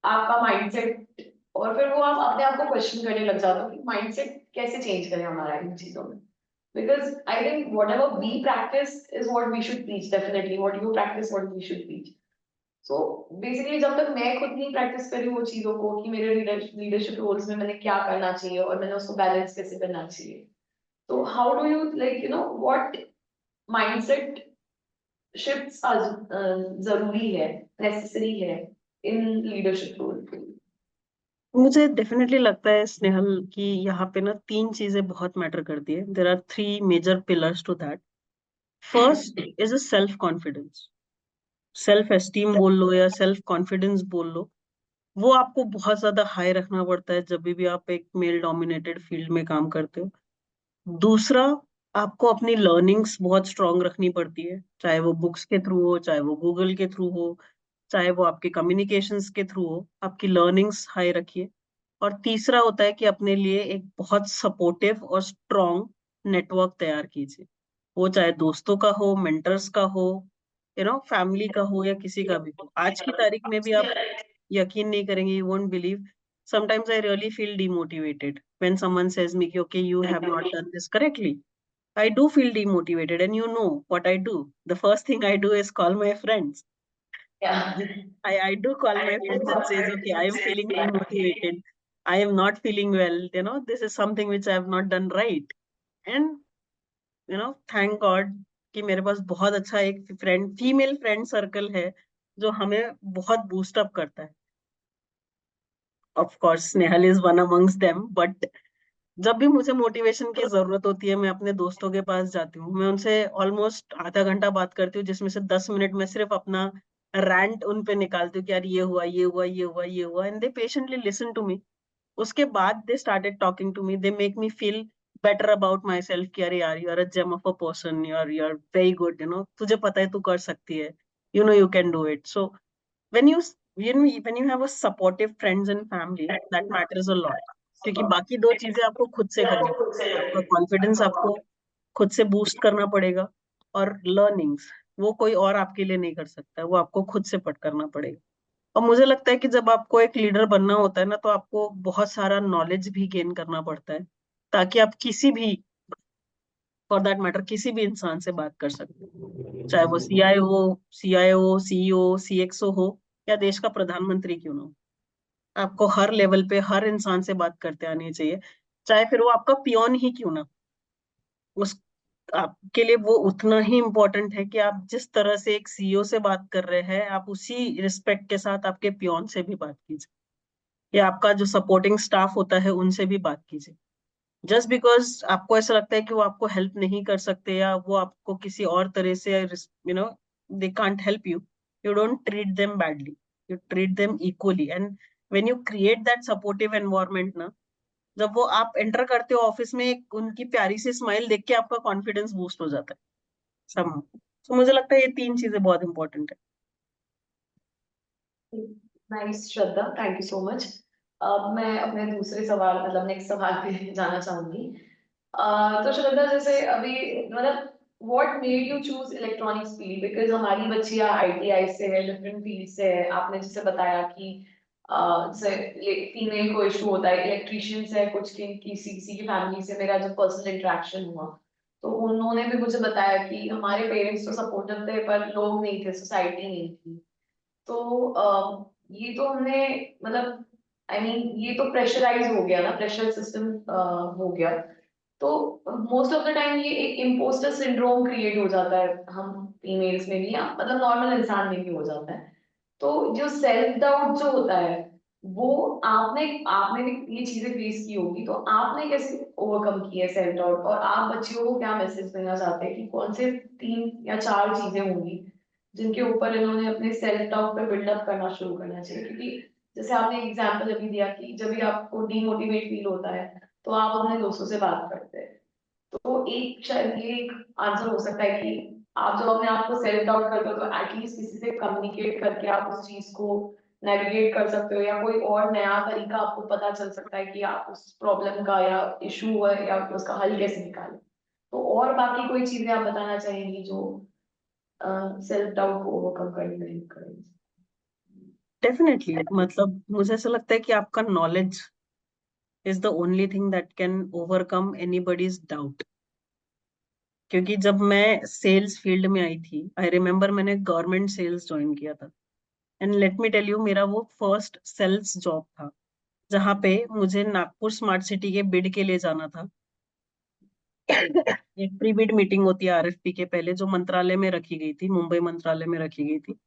आपका माइंडसेट, और फिर वो आप अपने आप को क्वेश्चन करने लग जाते हो कि माइंडसेट कैसे चेंज करें हमारा इन चीजों में। Because I think whatever we practice is what we should preach, definitely. What you practice, what we should preach. So basically, जब तक मैं खुद नहीं प्रैक्टिस करी वो चीजों को कि मेरे लीडरशिप रोल्स में मैंने क्या करना चाहिए और मैंने उसको बैलेंस कैसे करना चाहिए, तो how do you what mindset shifts जरूरी है, नेसेसरी है in leadership role? मुझे डेफिनेटली लगता है स्नेहल कि यहाँ पे ना 3 चीजें बहुत मैटर करती है. There are 3 major pillars to that. First is a self confidence. Self esteem बोल लो या सेल्फ कॉन्फिडेंस बोल लो, वो आपको बहुत ज्यादा हाई रखना पड़ता है जब भी आप एक मेल डोमिनेटेड फील्ड में काम करते हो. दूसरा, आपको अपनी लर्निंग्स बहुत स्ट्रांग रखनी पड़ती है, चाहे वो बुक्स के थ्रू हो, चाहे वो गूगल के थ्रू हो, चाहे वो आपके कम्युनिकेशंस के थ्रू हो. आपकी लर्निंग्स हाई रखिए. और तीसरा होता है कि अपने लिए एक बहुत सपोर्टिव और स्ट्रांग नेटवर्क तैयार कीजिए. वो चाहे दोस्तों का हो, मेंटर्स का हो, फैमिली का हो या किसी का भी हो. आज की तारीख में भी आप यकीन नहीं करेंगे, you won't believe, sometimes I really feel demotivated when someone says me कि okay, you have not done this correctly. I do feel demotivated, and you know what I do. The first thing I do is call my friends. Yeah. I do call my friends and says, okay, I am feeling demotivated. I am not feeling well. This is something which I have not done right. And thank God कि मेरे पास बहुत अच्छा एक female friend circle है जो हमें बहुत boost up करता है. Of course Snehal is one amongst them, but जब भी मुझे मोटिवेशन की जरूरत होती है मैं अपने दोस्तों के पास जाती हूँ. मैं उनसे ऑलमोस्ट आधा घंटा बात करती हूँ, जिसमें से 10 मिनट में सिर्फ अपना रैंट उन पे निकालती हूँ कि यार ये हुआ, ये हुआ, ये हुआ, ये हुआ, and they patiently listen to me. उसके बाद they started talking to me. They make me feel better about my self कि अरे यार, you are a gem of a person, you are very good, तुझे पता है तू कर सकती है, you can do it. So when you when you have a supportive friends and family, that matters a lot. क्योंकि बाकी दो चीजें आपको खुद से करनी पड़ेगी. आपका कॉन्फिडेंस आपको खुद से बूस्ट करना पड़ेगा, और लर्निंग्स वो कोई और आपके लिए नहीं कर सकता है, वो आपको खुद से पट करना पड़ेगा. और मुझे लगता है कि जब आपको एक लीडर बनना होता है ना, तो आपको बहुत सारा नॉलेज भी गेन करना पड़ता है, ताकि आप किसी भी, फॉर दैट मैटर, किसी भी इंसान से बात कर सकते हो, चाहे वो सीआईओ, सीईओ, सीएक्सओ हो, या देश का प्रधानमंत्री क्यों ना हो. आपको हर लेवल पे हर इंसान से बात करते आनी चाहिए, चाहे फिर वो आपका पियोन ही क्यों ना. उस आपके लिए वो उतना ही इम्पोर्टेंट है कि आप जिस तरह से एक सीईओ से बात कर रहे हैं, आप उसी रिस्पेक्ट के साथ आपके पियोन से भी बात कीजिए, या आपका जो सपोर्टिंग स्टाफ होता है उनसे भी बात कीजिए. जस्ट बिकॉज आपको ऐसा लगता है कि वो आपको हेल्प नहीं कर सकते, या वो आपको किसी और तरह से, they can't help you, you don't treat them badly, you treat them equally. And when you create that supportive environment ना, जब वो आप एंटर करते हो ऑफिस में, एक उनकी प्यारी सी स्माइल देख के आपका कॉन्फिडेंस बूस्ट हो जाता है somehow. So मुझे लगता है ये 3 चीजें बहुत इंपॉर्टेंट है. Nice Shraddha, thank you so much. अब मैं अपने दूसरे सवाल, मतलब नेक्स्ट सवाल पे जाना चाहूंगी. तो श्रद्धा, जैसे अभी मतलब what made you choose electronics field? Because हमारी बच्चियां आईटीआई से है, डिफरेंट फील्ड से है. आपने जैसे बताया कि जैसे फीमेल को इशू होता है, इलेक्ट्रिशियन से है कुछ की, किसी किसी की फैमिली से मेरा जो पर्सनल इंटरेक्शन हुआ, तो उन्होंने भी मुझे बताया कि हमारे पेरेंट्स तो सपोर्टिव थे पर लोग नहीं थे, सोसाइटी नहीं थी. तो ये तो हमने मतलब ये तो प्रेशराइज हो गया ना, प्रेशर सिस्टम हो गया. तो मोस्ट ऑफ द टाइम ये एक इम्पोस्टर सिंड्रोम क्रिएट हो जाता है हम फीमेल्स में भी, या मतलब नॉर्मल इंसान में भी हो जाता है. तो जो सेल्फ डाउट जो होता है, वो आपने आपने भी ये चीजें फेस की होगी, तो आपने कैसे ओवरकम किया सेल्फ डाउट? और आप बच्चियों को क्या मैसेज देना चाहते हैं कि कौन से 3 या 4 चीजें होंगी जिनके ऊपर इन्होंने अपने सेल्फ डाउट पे बिल्डअप करना शुरू करना चाहिए? क्योंकि जैसे आपने एग्जाम्पल अभी दिया कि जब भी आपको डीमोटिवेट फील होता है तो आप अपने दोस्तों से बात करते हैं. तो एक शायद ये एक आंसर हो सकता है कि आप जब अपने आप को सेल्फ डाउट करते हो तो एटलीस्ट किसी से कम्युनिकेट करके आप उस चीज को नेविगेट कर सकते हो, या कोई और नया तरीका आपको पता चल सकता है कि आप उस प्रॉब्लम का या इशू है या उसका हल कैसे निकालें. तो और बाकी कोई चीजें आप बताना चाहेंगी जो सेल्फ डाउट को ओवरकम करने में हेल्प करेंगी? डेफिनेटली, मतलब मुझे ऐसा लगता है कि आपका knowledge is the only thing that can overcome anybody's doubt. क्योंकि जब मैं सेल्स फील्ड में आई थी, आई रिमेम्बर मैंने गवर्नमेंट सेल्स ज्वाइन किया था, and let me tell you, मेरा वो फर्स्ट सेल्स जॉब था, जहाँ पे मुझे नागपुर स्मार्ट सिटी के बिड के लिए जाना था. एक प्री बिड मीटिंग होती है आरएफपी के पहले, जो मंत्रालय में रखी गई थी, मुंबई मंत्रालय में रखी गई थी,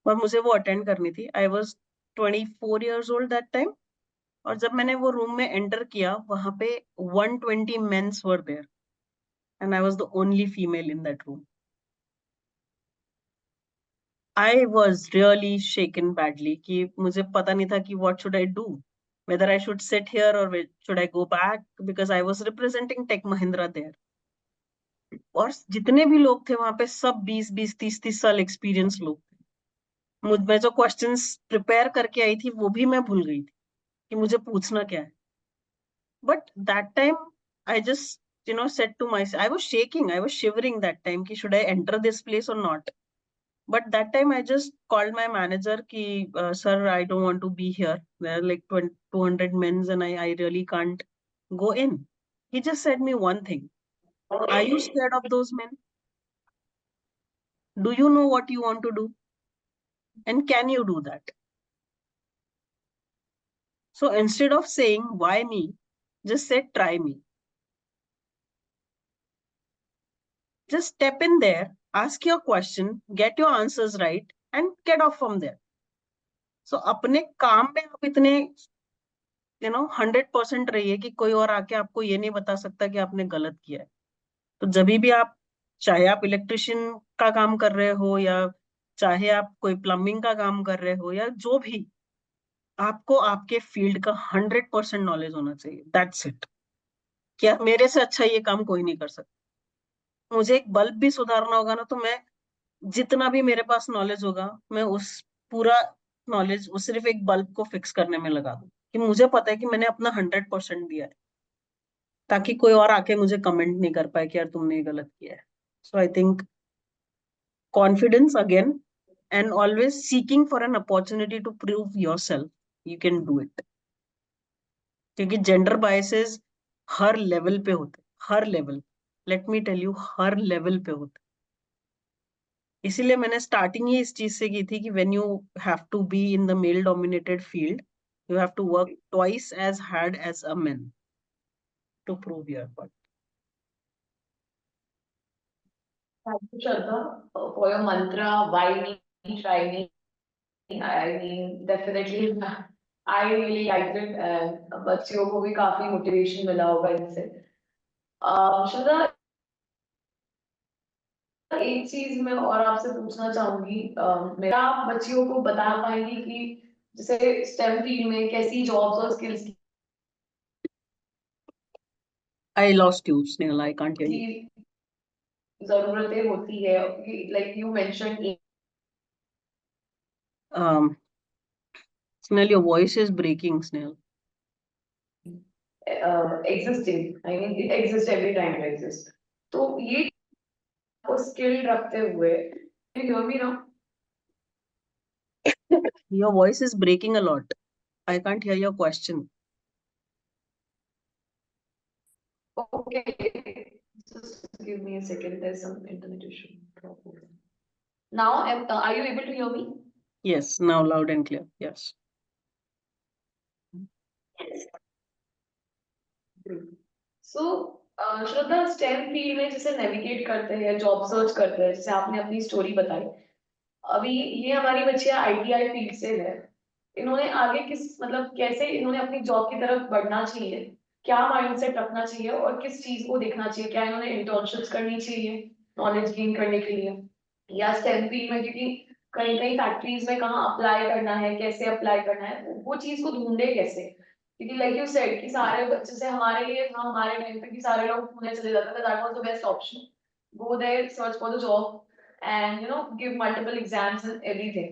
और मुझे वो अटेंड करनी थी. I was 24 years old that time. और जब मैंने वो रूम में एंटर किया, वहां पे 120 mens were there and I was the only female in that room. I was really shaken badly कि मुझे पता नहीं था कि what should I do, whether I should sit here or should I go back, because I was representing Tech Mahindra there. और जितने भी लोग थे वहां पे सब 20-20 30-30 साल एक्सपीरियंस लोग थे. मुझ में जो क्वेश्चंस प्रिपेयर करके आई थी वो भी मैं भूल गई थी कि मुझे पूछना क्या है. But that time I just said to myself, I was shaking, I was shivering that time कि should I enter this place or not. But that time I just called my manager ki, sir, I don't want to be here. There are like 200 men and I really can't go in. He just said me one thing. Are you scared of those men? Do you know what you want to do? And can you do that? So instead of saying, why me? Just say, try me. Just step in there, ask your question, get your answers right, and get off from there. So अपने काम में आप इतने 100% रहिए कि कोई और आके आपको ये नहीं बता सकता कि आपने गलत किया है. तो जब भी आप, चाहे आप इलेक्ट्रिशियन का काम कर रहे हो या चाहे आप कोई प्लम्बिंग का काम कर रहे हो या जो भी, आपको आपके फील्ड का 100% नॉलेज होना चाहिए. That's it. क्या मेरे से अच्छा ये काम कोई नहीं कर सकता. मुझे एक बल्ब भी सुधारना होगा ना, तो मैं जितना भी मेरे पास नॉलेज होगा, मैं उस पूरा नॉलेज उस सिर्फ एक बल्ब को फिक्स करने में लगा दूं कि मुझे पता है कि मैंने अपना 100% दिया है, ताकि कोई और आके मुझे कमेंट नहीं कर पाए कि यार तुमने ये गलत किया है. So I think confidence again, and always seeking for an opportunity to prove yourself. You can do it. क्योंकि जेंडर बायसेस हर लेवल पे होते, हर level. Let me tell you, हर लेवल पे होते. इसीलिए मैंने स्टार्टिंग ही इस चीज से की थी कि when you have to be in the male dominated field, you have to work twice as hard as a man to prove your point. Thank you, Shraddha, for your mantra. Why me? Try me. I mean, definitely, I really liked it, and बच्चियों को भी काफी motivation मिला होगा इनसे. श्रद्धा, एक चीज मैं और आपसे पूछना चाहूंगी. मेरा आप बच्चियों को बता पाएंगी कि जैसे स्टेम फील्ड में कैसी जॉब्स और skills I lost you, Snehal. I can't hear you. की जरूरतें होती है, like you mention Snehal, your voice is breaking, Snehal. existing. I mean, it exists every time to exist. तो ये को स्किल रखते हुए, you hear me now? Your voice is breaking a lot. I can't hear your question. Okay, just give me a second. There's some internet issue. Now, are you able to hear me? Yes, now loud and clear. Yes. So, Shraddha, stem field में जैसे navigate करते हैं, job search करते हैं, जैसे आपने अपनी story बताई. अभी ये हमारी बच्चियां आईटीआई फील्ड से है. इन्होंने आगे किस, मतलब कैसे इन्होंने अपनी जॉब की तरफ बढ़ना चाहिए, क्या माइंडसेट रखना चाहिए और किस चीज को देखना चाहिए? क्या इन्होंने इंटर्नशिप्स करनी चाहिए नॉलेज गेन करने के लिए, या स्टेम फील्ड में, क्योंकि कहीं कहीं फैक्ट्रीज में कहाँ अप्लाई करना है, कैसे अप्लाई करना है, वो चीज को ढूंढे कैसे? क्योंकि लाइक यू सेड कि सारे बच्चे से हमारे लिए था, हमारे टाइम पे कि सारे लोग पुणे चले जाते थे. That was the best option. Go there, search for the job and give multiple exams and everything.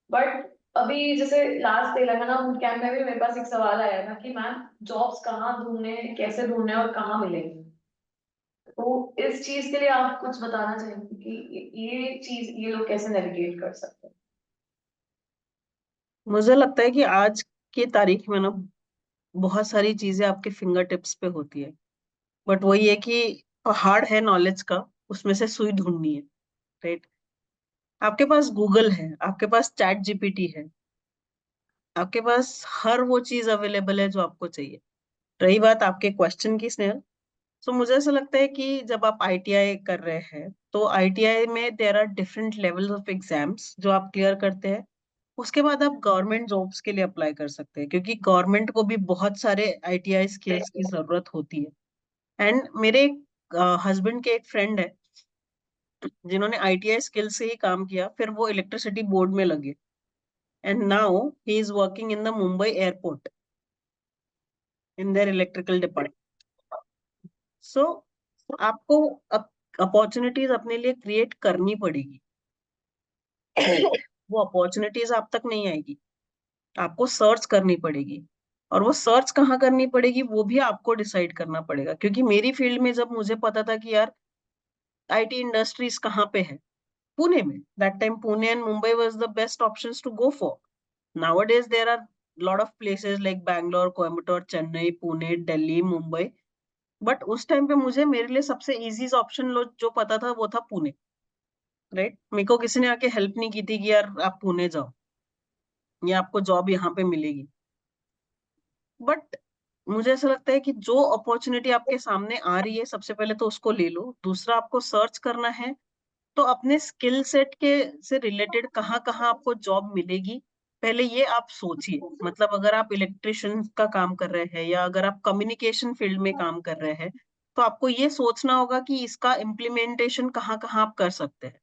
But अभी जैसे लास्ट तेलंगाना बूट कैंप में भी मेरे पास एक सवाल आया था कि मैम जॉब्स कहाँ ढूंढने, कैसे ढूंढने और कहाँ मिलेंगी. तो इस चीज के लिए आप कुछ बताना चाहेंगे कि ये चीज ये लोग कैसे नेविगेट कर सकते हैं? मुझे लगता है कि आज की तारीख में ना बहुत सारी चीजें आपके फिंगर टिप्स पे होती है, बट वही है कि पहाड़ है नॉलेज का, उसमें से सुई ढूंढनी है. राइट. आपके पास गूगल है, आपके पास चैट जीपीटी है, आपके पास हर वो चीज अवेलेबल है जो आपको चाहिए. रही बात आपके क्वेश्चन की, स्नेहल, तो मुझे ऐसा लगता है कि जब आप आईटीआई कर रहे हैं तो आईटीआई में there are different levels of exams जो आप क्लियर करते हैं. उसके बाद आप गवर्नमेंट जॉब्स के लिए अप्लाई कर सकते हैं, क्योंकि गवर्नमेंट को भी बहुत सारे ITI स्किल्स की जरूरत होती है। एंड मेरे हस्बैंड के एक फ्रेंड है जिन्होंने ITI स्किल से ही काम किया, फिर वो इलेक्ट्रिसिटी बोर्ड में लगे, and now he is working in the Mumbai airport in their electrical department. So आपको अपॉर्चुनिटीज अपने लिए क्रिएट करनी पड़ेगी। वो अपॉर्चुनिटीज आप तक नहीं आएगी, आपको सर्च करनी पड़ेगी। और वो सर्च कहाँ करनी पड़ेगी वो भी आपको डिसाइड करना पड़ेगा, क्योंकि मेरी फील्ड में जब मुझे पता था कि यार IT इंडस्ट्रीज कहाँ पे है, पुणे में, that time Pune and Mumbai was the best options to go for. Nowadays there are lot of places like Bangalore, Coimbatore, Chennai, Pune, Delhi, Mumbai, but उस टाइम पे मुझे मेरे लिए सबसे इजी ऑप्शन जो पता था वो था पुणे, राइट। मेरे को किसी ने आके हेल्प नहीं की थी कि यार आप पुणे जाओ, या आपको जॉब यहाँ पे मिलेगी। बट मुझे ऐसा लगता है कि जो अपॉर्चुनिटी आपके सामने आ रही है, सबसे पहले तो उसको ले लो। दूसरा, आपको सर्च करना है तो अपने स्किल सेट के से रिलेटेड कहाँ कहाँ आपको जॉब मिलेगी, पहले ये आप सोचिए। मतलब अगर आप इलेक्ट्रिशियन का काम कर रहे हैं या अगर आप कम्युनिकेशन फील्ड में काम कर रहे हैं, तो आपको ये सोचना होगा कि इसका इम्प्लीमेंटेशन कहाँ कहाँ आप कर सकते हैं।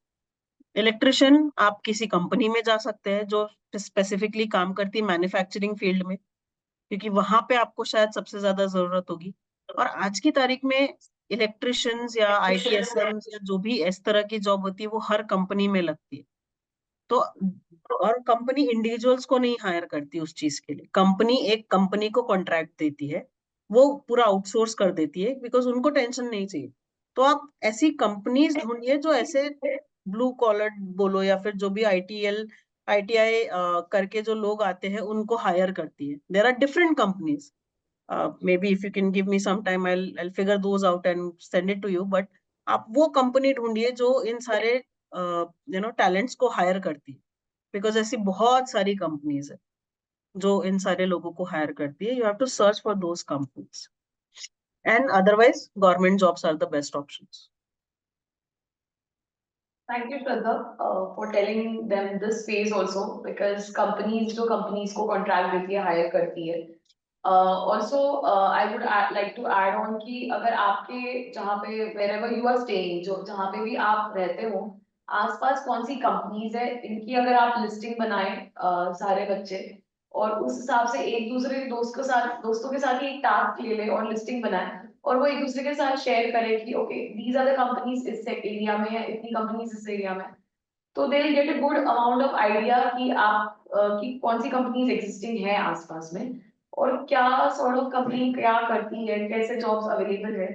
इलेक्ट्रिशियन आप किसी कंपनी में जा सकते हैं जो स्पेसिफिकली काम करती है मैन्युफैक्चरिंग फील्ड में, क्योंकि वहां पे आपको शायद सबसे ज्यादा जरूरत होगी। और आज की तारीख में इलेक्ट्रिशियंस या ITSMs या जो भी इस तरह की जॉब होती है वो हर कंपनी में लगती है। तो और कंपनी इंडिविजुअल्स को नहीं हायर करती उस चीज के लिए, कंपनी एक कंपनी को कॉन्ट्रैक्ट देती है, वो पूरा आउटसोर्स कर देती है, बिकॉज उनको टेंशन नहीं चाहिए। तो आप ऐसी कंपनीज ढूंढिए जो ऐसे ब्लू कॉलर बोलो या फिर जो भी ITI करके जो लोग आते हैं उनको हायर करती है। There are different companies, maybe if you can give me some time, I'll figure those out and send it to you, but आप वो कंपनी ढूंढिए जो इन सारे टैलेंट्स को हायर करती है, बिकॉज ऐसी बहुत सारी कंपनीज है जो इन सारे लोगों को हायर करती है। You have to search for those companies, and otherwise government jobs are the best options. Thank you, Shraddha, for telling them this phase also, because companies जो companies को contract देती है, hire करती है. Also, I would like to add on कि अगर आपके जहाँ पे wherever you are staying, जो जहाँ पे भी आप रहते हो, आसपास कौन सी कंपनीज है, इनकी अगर आप लिस्टिंग बनाएं सारे बच्चे, और उस हिसाब से एक दूसरे के दोस्तों के साथ ही एक टास्क ले ले और लिस्टिंग बनाए, और वो एक दूसरे के साथ शेयर करें कि okay these are the companies इस एरिया में है, इतनी कंपनीज इस एरिया में, तो they will get a good amount of idea कि आप कि कौन सी कंपनीज एग्जिस्टिंग है आसपास में, और क्या सॉर्ट ऑफ कंपनी क्या करती है, कैसे जॉब्स अवेलेबल है,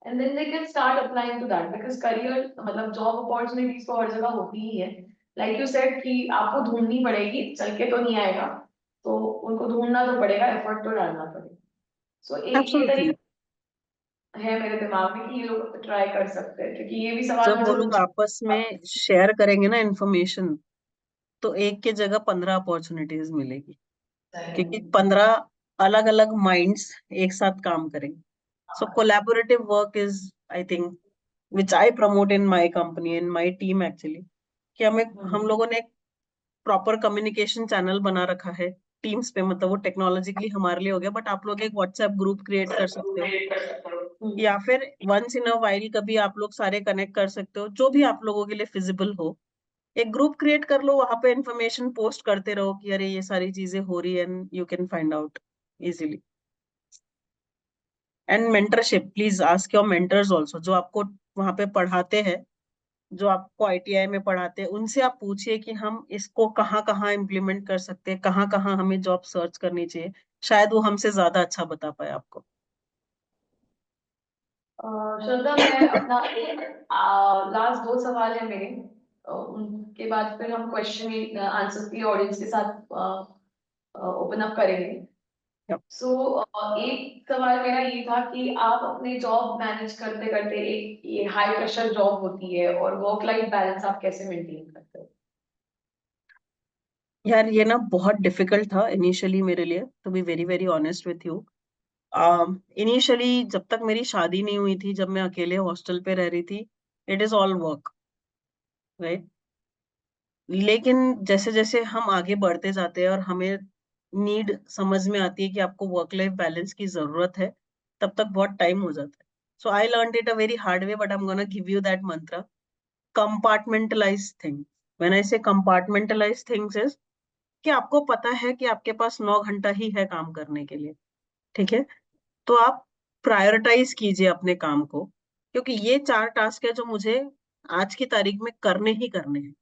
and then they can start applying to that, because career मतलब जॉब अपॉर्चुनिटीज तो हर जगह होती ही है। लाइक यू सेड कि आपको ढूंढनी पड़ेगी, चल के तो नहीं आएगा, तो उनको ढूंढना तो पड़ेगा, एफर्ट तो डालना पड़ेगा। सो एक ये एब्सोल्युटली। तरीका है मेरे दिमाग में कि ये लोग ट्राई कर सकते हैं, क्योंकि ये भी सवाल जब वो मुझे लोग आपस में शेयर करेंगे ना इंफॉर्मेशन, तो एक के जगह 15 अपॉर्चुनिटीज मिलेगी, क्योंकि 15 अलग अलग माइंड्स एक साथ काम करेंगे। So collaborative work is, I think, which I promote in my company, in my team actually, कि हम लोगों ने एक प्रॉपर कम्युनिकेशन चैनल बना रखा है टीम्स पे। मतलब वो टेक्नोलॉजिकली हमारे लिए हो गया, बट आप लोग एक व्हाट्सएप ग्रुप क्रिएट कर सकते हो, या फिर वंस इन अ वाइल कभी आप लोग सारे कनेक्ट कर सकते हो, जो भी आप लोगों के लिए फिजिबल हो। एक ग्रुप क्रिएट कर लो, वहां पे इंफॉर्मेशन पोस्ट करते रहो कि अरे ये सारी चीजें हो रही है, and you can find out easily. And mentorship, please ask your mentors also, जो आपको वहां पे पढ़ाते हैं, जो आपको ITI में पढ़ाते हैं, उनसे आप पूछिए कि हम इसको कहाँ कहाँ इम्प्लीमेंट कर सकते हैं, कहाँ कहाँ हमें जॉब सर्च करनी चाहिए। शायद वो हमसे ज्यादा अच्छा बता पाए आपको। श्रद्धा, मैं अपना लास्ट दो सवाल है मेरे, उनके बाद फिर हम क्वेश्चन आंसर की ऑडियंस के साथ ओपन अप करेंगे। Yep. सो एक सवाल मेरा ये था कि आप अपने जॉब मैनेज करते करते, एक ये हाई प्रेशर जॉब होती है, और वर्क लाइफ बैलेंस आप कैसे मेंटेन करते हो? यार ये ना बहुत डिफिकल्ट था इनिशियली मेरे लिए, to be very very honest with you. Initially जब तक मेरी शादी नहीं हुई थी, जब मैं अकेले हॉस्टल पे रह रही थी, it is all work, right. लेकिन जैसे जैसे हम आगे बढ़ते जाते हैं और हमें नीड समझ में आती है कि आपको वर्क लाइफ बैलेंस की जरूरत है, तब तक बहुत टाइम हो जाता है. So I learn it a very hard way, but I am gonna give you that mantra. Compartmentalise thing. When I say compartmentalise things is कि आपको पता है कि आपके पास 9 घंटा ही है काम करने के लिए. ठीक है. तो आप प्रायोरिटाइज कीजिए अपने काम को, क्योंकि ये 4 टास्क है जो मुझे आज की तारीख में करने ही करने हैं.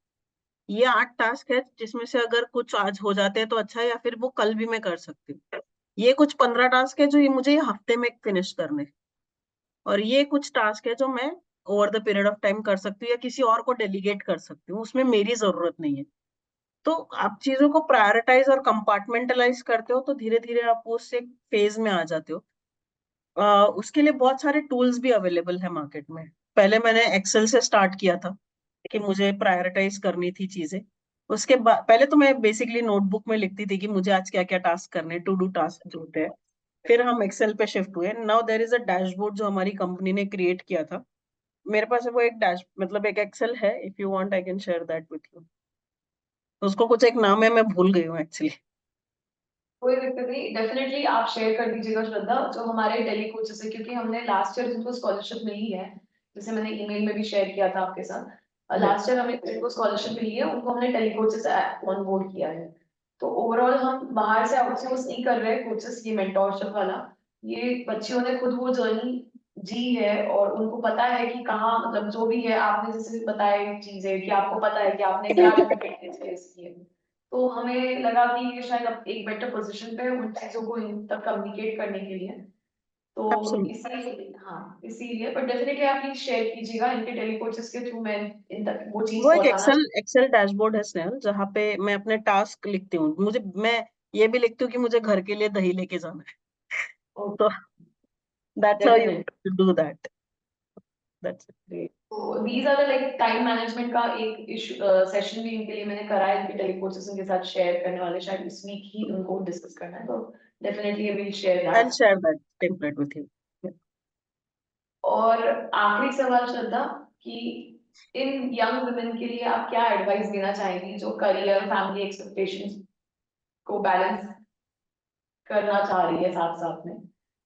ये 8 टास्क है जिसमें से अगर कुछ आज हो जाते हैं तो अच्छा है, या फिर वो कल भी मैं कर सकती हूँ. ये कुछ 15 टास्क है जो ये मुझे ये हफ्ते में फिनिश करने हैं. और ये कुछ टास्क है जो मैं over the period of time कर सकती हूँ या किसी और को डेलीगेट कर सकती हूँ, उसमें मेरी जरूरत नहीं है. तो आप चीजों को प्रायोरिटाइज और कंपार्टमेंटलाइज करते हो तो धीरे धीरे आप उस एक फेज में आ जाते हो. उसके लिए बहुत सारे टूल्स भी अवेलेबल है मार्केट में. पहले मैंने एक्सेल से स्टार्ट किया था कि मुझे प्रायोरिटाइज करनी थी चीजें. उसके बाद पहले तो मैं बेसिकली नोटबुक में लिखती थी कि मुझे आज क्या क्या टास्क करने, टू डू टास्क जो होते हैं. फिर हम एक्सेल पे शिफ्ट हुए. Now there is a dashboard जो हमारी कंपनी ने क्रिएट किया था. मेरे पास वो एक डैश मतलब एक एक्सेल है. If you want I can share that with you. उसको कुछ एक नाम है, मैं भूल गई हूँ एक्चुअली. कोई दिक्कत नहीं, डेफिनेटली आप शेयर कर दीजिएगा श्रद्धा, जो हमारे टेली कोचेस है, क्योंकि हमने लास्ट ईयर जिनको स्कॉलरशिप मिली है, जैसे मैंने ईमेल में भी शेयर किया था आपके साथ, लास्ट ईयर हमें जिनको स्कॉलरशिप मिली है उनको हमने टेली कोचेस ऑन बोर्ड किया है. तो ओवरऑल हम बाहर से आउटसोर्स नहीं कर रहे कोचेस, ये मेंटोरशिप वाला. ये बच्चियों ने खुद वो जर्नी जी है और उनको पता है कि कहाँ, मतलब जो भी है आपने जैसे बताया चीजें कि आपको पता है कि आपने क्या डिफिकल्टीज फेस की है. तो हमें लगा कि ये शायद अब एक बेटर पोजीशन पे है उन चीजों को इन तक कम्युनिकेट करने के लिए. तो एब्सोल्युटली. इसीलिए, हाँ इसीलिए, पर डेफिनेटली आप प्लीज शेयर कीजिएगा, इनके टेली कोचेस के थ्रू मैं इन तक वो वो चीज एक पहुंचाना एक्सेल एक्सेल डैशबोर्ड है स्नेहल, जहाँ पे मैं अपने टास्क लिखती हूँ. मैं ये भी लिखती हूँ कि मुझे घर के लिए दही लेके जाना है. तो चाहूंगी. That's how you do that. That's it. तो these are like time management का एक इशू सेशन भी इनके लिए मैंने करा है, इनके टेली कोचेस उनके साथ शेयर करने वाले, शायद इस वीक ही उनको डिस्कस करना है, तो definitely I will share I will that. Share that template with you. और आखिरी सवाल श्रद्धा, कि इन यंग वुमेन के लिए आप क्या एडवाइस देना चाहेंगी जो करियर फैमिली एक्सपेक्टेशंस को बैलेंस करना चाह रही है साथ साथ में,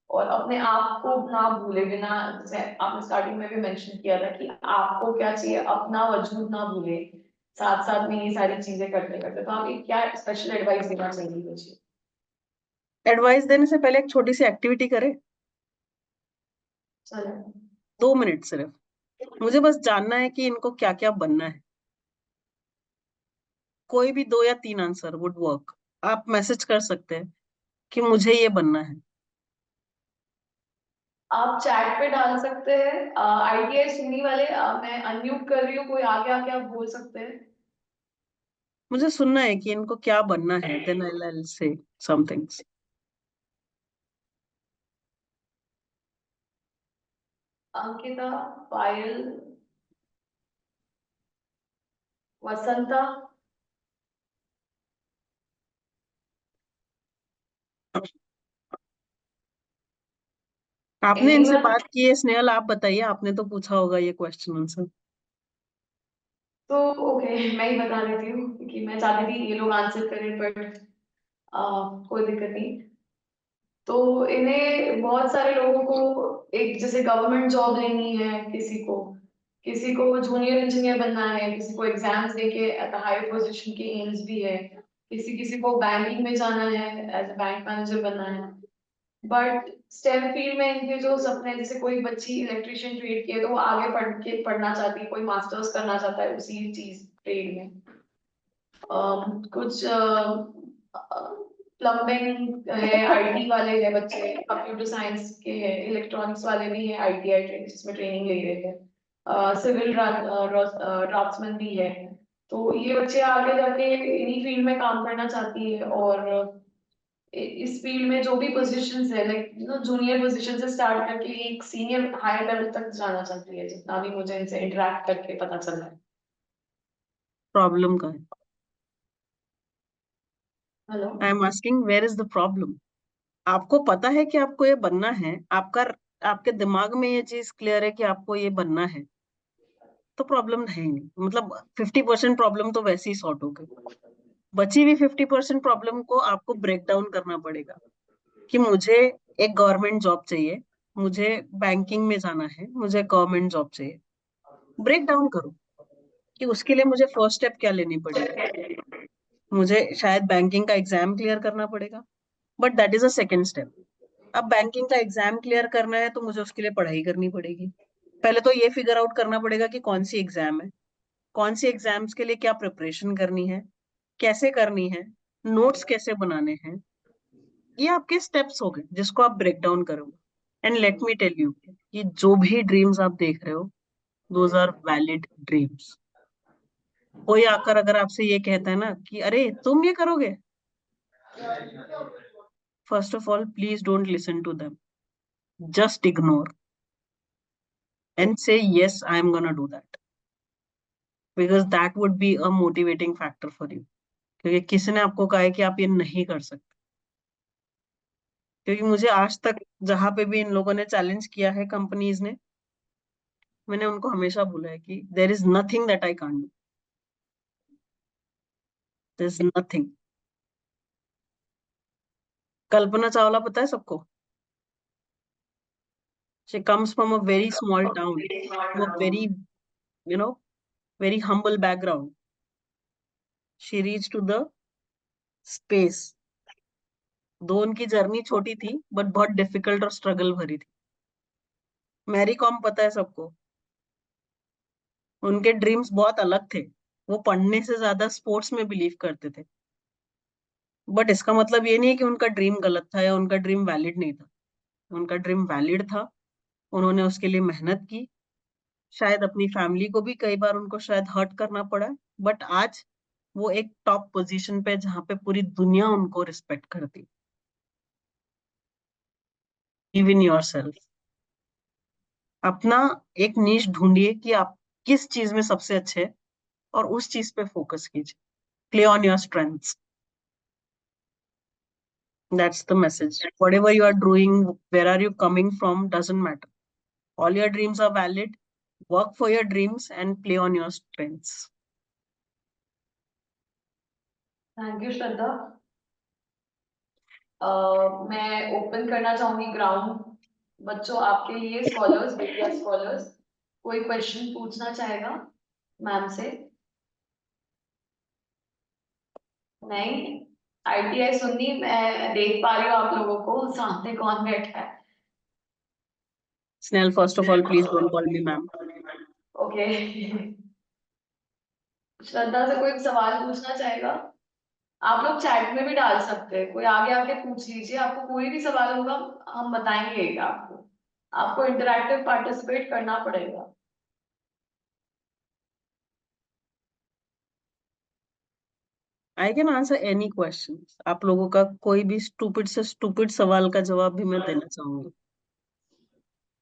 और अपने आप को ना भूले बिना, जैसे आपने स्टार्टिंग में भी मेंशन किया था कि आपको क्या चाहिए, अपना वजूद ना भूले साथ साथ में ये सारी चीजें करते करते, तो आप एक क्या स्पेशल एडवाइस देना चाहेंगी मुझे? एडवाइस देने से पहले एक छोटी सी एक्टिविटी करें. चलो. 2 मिनट सिर्फ. मुझे बस जानना है कि इनको क्या क्या बनना है. कोई भी 2 या 3 आंसर वुड वर्क. आप मैसेज कर सकते हैं कि मुझे ये बनना है. आप चैट पे डाल सकते हैं, आईटीआई सुनने वाले, मैं अनम्यूट कर रही हूँ, कोई आगे आके आप बोल सकते हैं. मुझे सुनना है कि इनको क्या बनना है. Then I will say some things. Ankita, पायल, वसंता. आपने इनसे एनीवन? बात की है स्नेहल, आप बताइए. आपने तो पूछा होगा ये क्वेश्चन उनसे. तो ओके, मैं ही बता देती हूँ क्योंकि मैं चाहती थी ये लोग आंसर करें, बट कोई दिक्कत नहीं. तो इन्हें बहुत सारे लोगों को एक जैसे गवर्नमेंट जॉब लेनी है, किसी को जूनियर इंजीनियर बनना है, किसी को एग्जाम्स देके एट हाई पोजीशन के एम्स भी है, किसी किसी को बैंकिंग में जाना है, एज अ बैंक मैनेजर बनना है. बट स्टेम फील्ड में इनके जो सपने, जैसे कोई बच्ची इलेक्ट्रिशियन ट्रेड की है तो वो आगे पढ़ना चाहती है, कोई मास्टर्स करना चाहता है उसी चीज ट्रेड में. कुछ प्लम्बिंग है, आईटी वाले हैं बच्चे, कंप्यूटर साइंस के हैं, इलेक्ट्रॉनिक्स वाले भी हैं, आईटीआई ट्रेन जिसमें ट्रेनिंग ले रहे हैं, सिविल ड्राफ्ट्समैन भी है. तो ये बच्चे आगे जाके इन्हीं फील्ड में काम करना चाहती है, और इस फील्ड में जो भी पोजीशंस है, लाइक जूनियर पोजीशन से स्टार्ट करके एक सीनियर हायर लेवल तक जाना चाहती है, जितना भी मुझे इनसे इंटरेक्ट करके पता चल रहा है. प्रॉब्लम का है. Hello. I am asking where is the problem. आपको पता है कि आपको ये बनना है. आपके दिमाग में ये चीज क्लियर है कि आपको ये बनना है. तो प्रॉब्लम है ही नहीं, मतलब 50% प्रॉब्लम तो वैसे ही सॉर्ट हो गई। बची हुई 50% प्रॉब्लम को आपको ब्रेक डाउन करना पड़ेगा कि मुझे एक गवर्नमेंट जॉब चाहिए, मुझे बैंकिंग में जाना है, मुझे गवर्नमेंट जॉब चाहिए। ब्रेक डाउन करो कि उसके लिए मुझे फर्स्ट स्टेप क्या लेनी पड़ेगी। मुझे शायद बैंकिंग का एग्जाम क्लियर करना पड़ेगा, but that is a second step. अब बैंकिंग का एग्जाम क्लियर करना है तो मुझे उसके लिए पढ़ाई करनी पड़ेगी। पहले तो ये फिगर आउट करना पड़ेगा कि कौन सी एग्जाम है, कौन सी एग्जाम्स के लिए क्या प्रिपरेशन करनी है, कैसे करनी है, नोट्स कैसे बनाने हैं। ये आपके स्टेप्स हो गए जिसको आप ब्रेक डाउन करोगे। And let me tell you कि जो भी ड्रीम्स आप देख रहे हो, दोज आर वैलिड ड्रीम्स। कोई आकर अगर आपसे ये कहता है ना कि अरे तुम ये करोगे, first of all please don't listen to them, just ignore and say yes, I am gonna do that, because that would be a motivating factor for you। क्योंकि किसी ने आपको कहा है कि आप ये नहीं कर सकते। क्योंकि मुझे आज तक जहां पे भी इन लोगों ने चैलेंज किया है, कंपनीज ने, मैंने उनको हमेशा बोला है कि there is nothing that I can't do, there is nothing. Kalpana Chawla पता है सबको? She comes from a very small town, from a very, you know, very humble background. She reached to the space। दो उनकी जर्नी छोटी थी but बहुत difficult और struggle भरी थी। मैरी कॉम पता है सबको? उनके ड्रीम्स बहुत अलग थे, वो पढ़ने से ज्यादा स्पोर्ट्स में बिलीव करते थे। बट इसका मतलब ये नहीं है कि उनका ड्रीम गलत था या उनका ड्रीम वैलिड नहीं था। उनका ड्रीम वैलिड था, उन्होंने उसके लिए मेहनत की। शायद अपनी फैमिली को भी कई बार उनको शायद हर्ट करना पड़ा, बट आज वो एक टॉप पोजीशन पे जहाँ पे पूरी दुनिया उनको रिस्पेक्ट करती। Believe in yourself. अपना एक नीश ढूंढिए कि आप किस चीज में सबसे अच्छे हैं और उस चीज पे फोकस कीजिए। Play on your strengths. That's the message. Whatever you are doing, where are you coming from, doesn't matter. All your dreams are valid. Work for your dreams and play on your strengths. Thank you Shraddha. मैं open करना चाहूंगी ground बच्चों आपके लिए, scholars, Vidya scholars. कोई question पूछना चाहेगा ma'am से? नहीं? आईटीआई सुननी, मैं देख पा रही हूँ आप लोगों को सामने कौन बैठा है। Snell, first of all, please don't call me ma'am. Okay. Shraddha से कोई सवाल पूछना चाहेगा? आप लोग चैट में भी डाल सकते हैं, कोई आगे आके पूछ लीजिए, आपको कोई भी सवाल होगा हम बताएंगे आपको। आपको इंटरैक्टिव पार्टिसिपेट करना पड़ेगा। I can answer any questions. आप लोगों का कोई भी स्टूपिड से स्टूपिड सवाल का जवाब भी मैं देना चाहूंगी।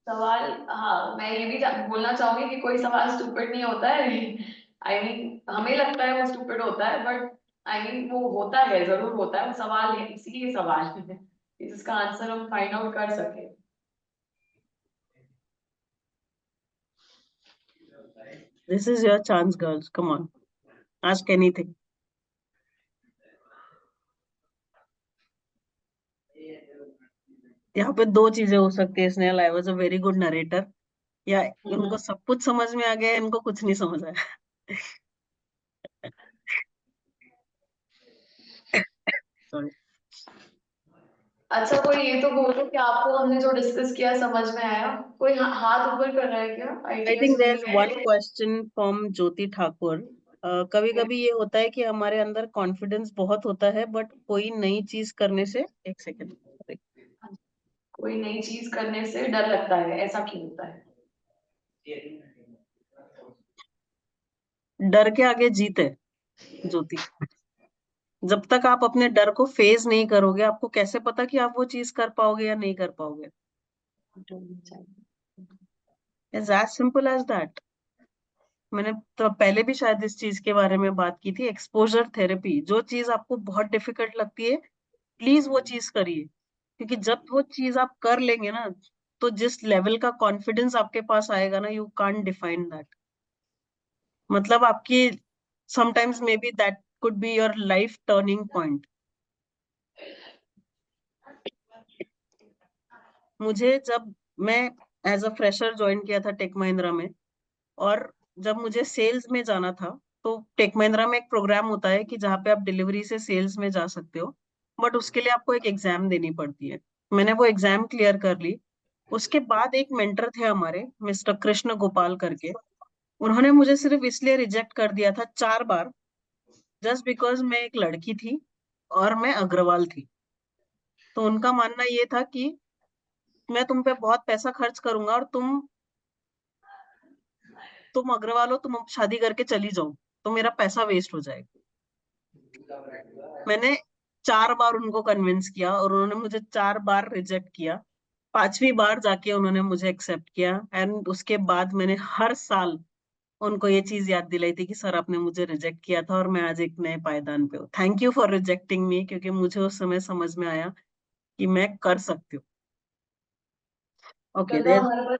सवाल, हाँ मैं ये भी बोलना चाहूंगी कि कोई सवाल स्टूपिड नहीं होता है। आई मीन हमें लगता है वो स्टूपिड होता है, बट आई मीन वो होता है, जरूर होता है, वो सवाल है, इसीलिए सवाल है कि जिसका आंसर हम फाइंड आउट कर सके। This is your chance, girls. Come on. Ask anything. यहाँ पे दो चीजें हो सकती है Snehal, I was a very good narrator, या उनको सब कुछ समझ में आ गया, इनको कुछ नहीं समझ आया। Sorry. अच्छा, कोई ये तो बोलो कि आपको हमने जो डिस्कस किया समझ में आया? कोई हाथ ऊपर कर रहा है क्या I आईटीआई think सुनने there's one में? question from Jyoti Thakur। कभी कभी ये होता है कि हमारे अंदर कॉन्फिडेंस बहुत होता है बट कोई नई चीज करने से, एक सेकेंड, कोई नई चीज करने से डर लगता है, ऐसा क्यों होता है? डर के आगे जीत है ज्योति। जब तक आप अपने डर को फेस नहीं करोगे, आपको कैसे पता कि आप वो चीज कर पाओगे या नहीं कर पाओगे? It's as simple as that. मैंने तो पहले भी शायद इस चीज के बारे में बात की थी, एक्सपोजर थेरेपी। जो चीज आपको बहुत डिफिकल्ट लगती है, प्लीज वो चीज करिए। क्योंकि जब वो चीज आप कर लेंगे ना, तो जिस लेवल का कॉन्फिडेंस आपके पास आएगा ना, यू कांट डिफाइन दैट। मतलब आपकी sometimes maybe that could be your life turning point. मुझे जब मैं एज अ फ्रेशर ज्वाइन किया था टेक महिंद्रा में, और जब मुझे सेल्स में जाना था, तो टेक महिंद्रा में एक प्रोग्राम होता है कि जहाँ पे आप डिलीवरी से सेल्स में जा सकते हो, बट उसके लिए आपको एक एग्जाम देनी पड़ती है। मैंने वो एग्जाम क्लियर कर ली। उसके बाद एक मेंटर थे हमारे, मिस्टर कृष्ण गोपाल करके। उन्होंने मुझे सिर्फ इसलिए रिजेक्ट कर दिया था 4 बार, जस्ट बिकॉज मैं एक लड़की थी और मैं अग्रवाल थी। तो उनका मानना ये था कि मैं तुम पे बहुत पैसा खर्च करूंगा और तुम अग्रवाल हो, तुम अब शादी करके चली जाओ, तो मेरा पैसा वेस्ट हो जाएगा। मैंने 4 बार उनको कन्विंस किया और उन्होंने मुझे 4 बार रिजेक्ट किया। 5वीं बार जाके उन्होंने मुझे एक्सेप्ट किया, एंड उसके बाद मैंने हर साल उनको ये चीज याद दिलाई थी कि सर आपने मुझे रिजेक्ट किया था और मैं आज एक नए पायदान पे हूँ। थैंक यू फॉर रिजेक्टिंग मी, क्योंकि मुझे उस समय समझ में आया कि मैं कर सकती हूँ। ओके, श्रद्धा, हमारे पास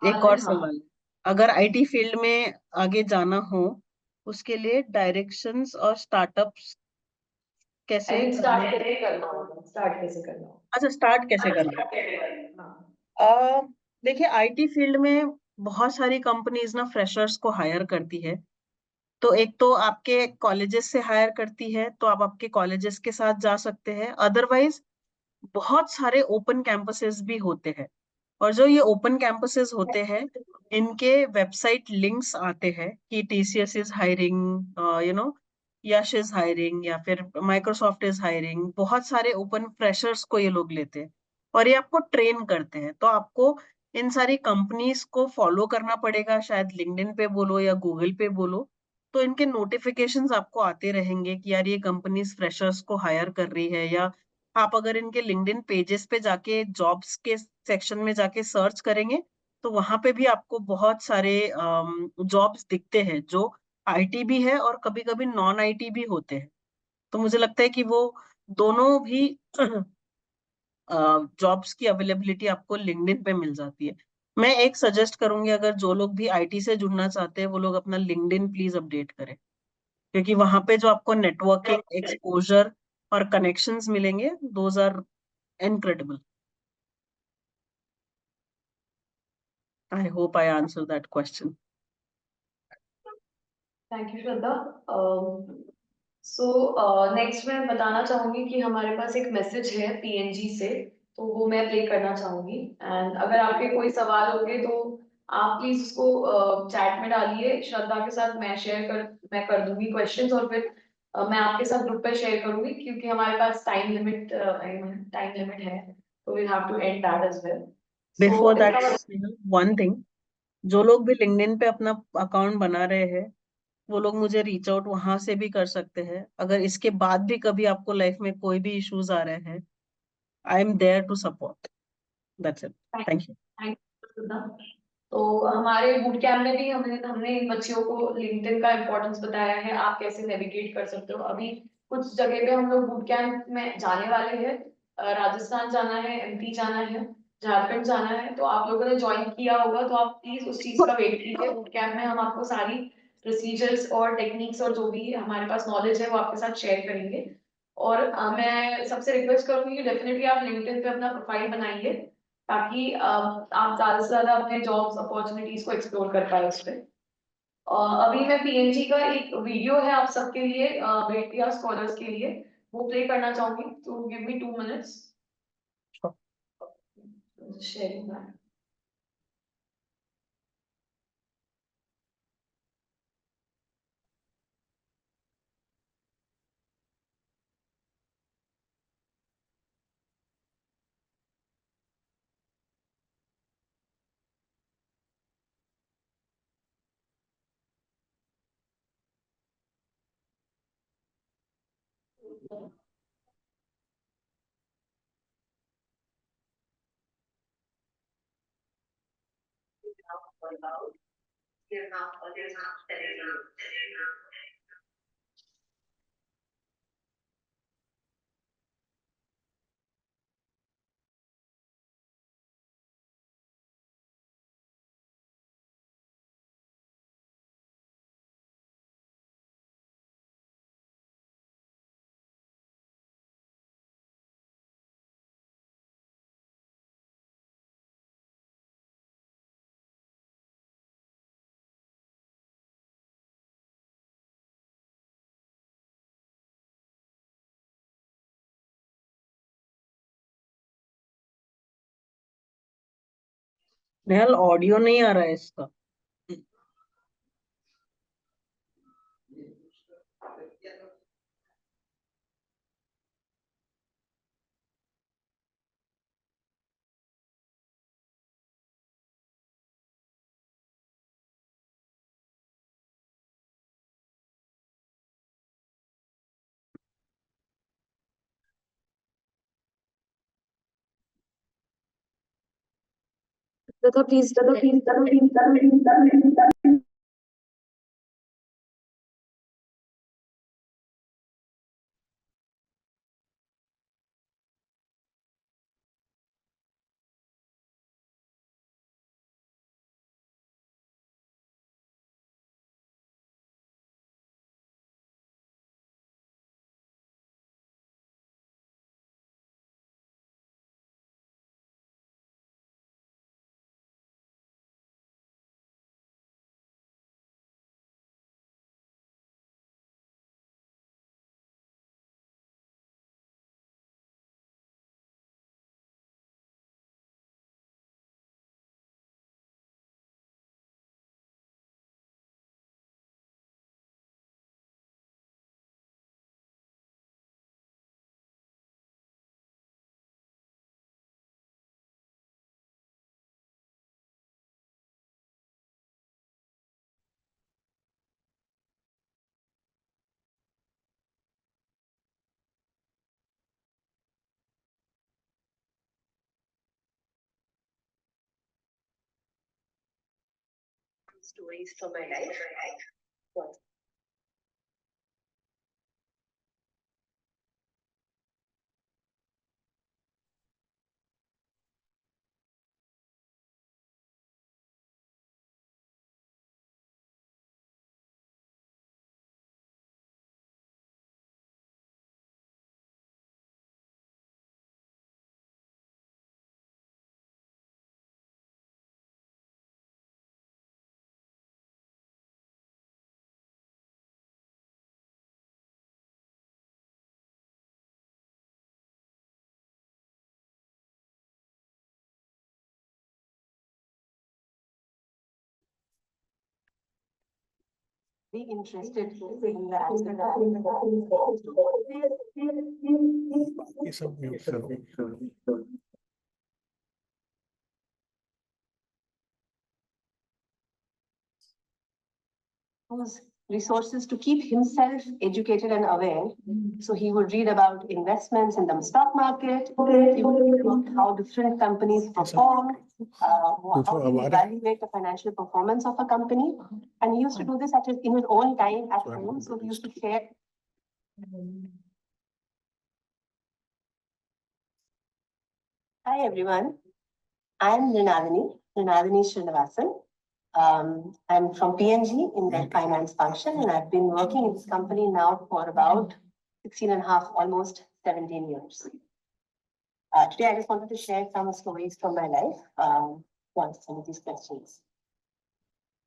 एक सवाल और है। हाँ, सवाल। अगर आईटी फील्ड में आगे जाना हो, उसके लिए डायरेक्शंस और स्टार्टअप्स आई कैसे मीन करने। स्टार्ट कैसे करना होगा, स्टार्ट कैसे करना अच्छा, स्टार्ट कैसे होगा। करना हाँ, है। देखिए, आईटी फील्ड में बहुत सारी कंपनीज ना फ्रेशर्स को हायर करती है। तो एक तो आपके कॉलेजेस से हायर करती है, तो आप आपके कॉलेजेस के साथ जा सकते हैं। अदरवाइज बहुत सारे ओपन कैंपसेस भी होते हैं, और जो ये ओपन कैंपसेस होते हैं, इनके वेबसाइट लिंक्स आते हैं कि TCS is hiring, Yash is hiring, या फिर माइक्रोसॉफ्ट इज हायरिंग। बहुत सारे ओपन फ्रेशर्स को ये लोग लेते हैं और ये आपको ट्रेन करते हैं। तो आपको इन सारी कंपनीज को फॉलो करना पड़ेगा, शायद लिंक्डइन पे बोलो या गूगल पे बोलो। तो इनके नोटिफिकेशंस आपको आते रहेंगे कि यार ये कंपनीज फ्रेशर्स को हायर कर रही है। या आप अगर इनके लिंक्डइन पेजेस पे जाके जॉब्स के सेक्शन में जाके सर्च करेंगे, तो वहां पे भी आपको बहुत सारे जॉब्स दिखते हैं जो आईटी भी है और कभी कभी नॉन आईटी भी होते हैं। तो मुझे लगता है कि वो दोनों भी जॉब्स की अवेलेबिलिटी आपको लिंक्डइन पे मिल जाती है। मैं एक सजेस्ट करूंगी, अगर जो लोग भी आईटी से जुड़ना चाहते हैं वो लोग अपना लिंक्डइन प्लीज अपडेट करें, क्योंकि वहां पे जो आपको नेटवर्किंग एक्सपोजर और कनेक्शंस मिलेंगे, those are incredible. I hope I answer that question. Thank you Shraddha. So next मैं बताना चाहूंगी कि हमारे पास एक मैसेज है पीएनजी से, तो वो मैं प्ले करना चाहूंगी। एंड अगर आपके कोई सवाल होंगे तो आप प्लीज उसको चैट में डालिए श्रद्धा के साथ। मैं कर दूंगी क्वेश्चंस, और फिर मैं आपके साथ ग्रुप पे शेयर करूंगी, क्योंकि हमारे पास टाइम लिमिट है, तो we have to end that as well. Before so that, इसका वन थिंग, जो लोग भी लिंक्डइन पे अपना अकाउंट बना रहे हैं, वो लोग मुझे रीच आउट वहां से भी कर सकते हैं। अगर इसके बाद भी कभी आपको लाइफ में कोई भी इश्यूज आ रहे हैं, I am there to support. That's it. Thank you. Thank you. तो हमारे बूट कैम्प में भी हमने हमने इन बच्चियों को लिंक्डइन का इम्पोर्टेंस बताया है, आप कैसे नेविगेट कर सकते हो। अभी कुछ जगह पे हम लोग बूट कैम्प में जाने वाले हैं। राजस्थान जाना है, एमपी जाना है, झारखंड जाना है। तो आप लोगों ने ज्वाइन किया होगा, तो आप प्लीज उस चीज का वेट कीजिए। बूट कैम्प में हम आपको सारी प्रोसीजर्स और टेक्निक्स और जो भी हमारे पास नॉलेज है वो आपके साथ शेयर करेंगे। और मैं सबसे रिक्वेस्ट करूंगी कि डेफिनेटली आप लिंक्डइन पे अपना प्रोफाइल बनाइए, ताकि आप ज्यादा से ज्यादा अपने जॉब्स अपॉर्चुनिटीज को एक्सप्लोर कर पाए उस पे। अभी मैं पीएनजी का एक वीडियो है आप सबके लिए, बेटिया स्कॉलर्स के लिए, वो प्ले करना चाहूंगी। तो give me 2 minutes sharing. Nehal audio नहीं आ रहा है इसका. please. Stories from my life. What? Be interested in the aspect ये सब म्यूट करो. use resources to keep himself educated and aware. So he would read about investments in the stock market, he would read about how different companies perform, how do you evaluate the financial performance of a company. And he used to do this in his own time at home. So he used to share. Hi everyone, I am Rinadini Srinivasan. I'm from PNG in their finance function, and I've been working in this company now for about 16 and a half, almost 17 years. Today, I just wanted to share some stories from my life to answer some of these questions.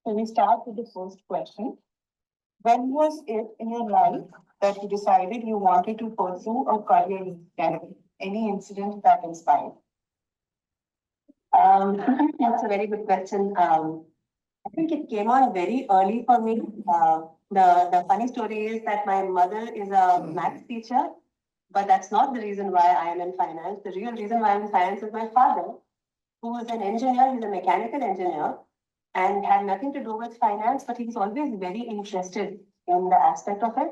So we start with the first question. When was it in your life that you decided you wanted to pursue a career in Canada? Any incident that inspired? That's a very good question. I think it came on very early for me. The funny story is that my mother is a maths teacher, but that's not the reason why I am in finance. The real reason why I'm in finance is my father, who is an engineer, he's a mechanical engineer, and had nothing to do with finance, but he was always very interested in the aspect of it.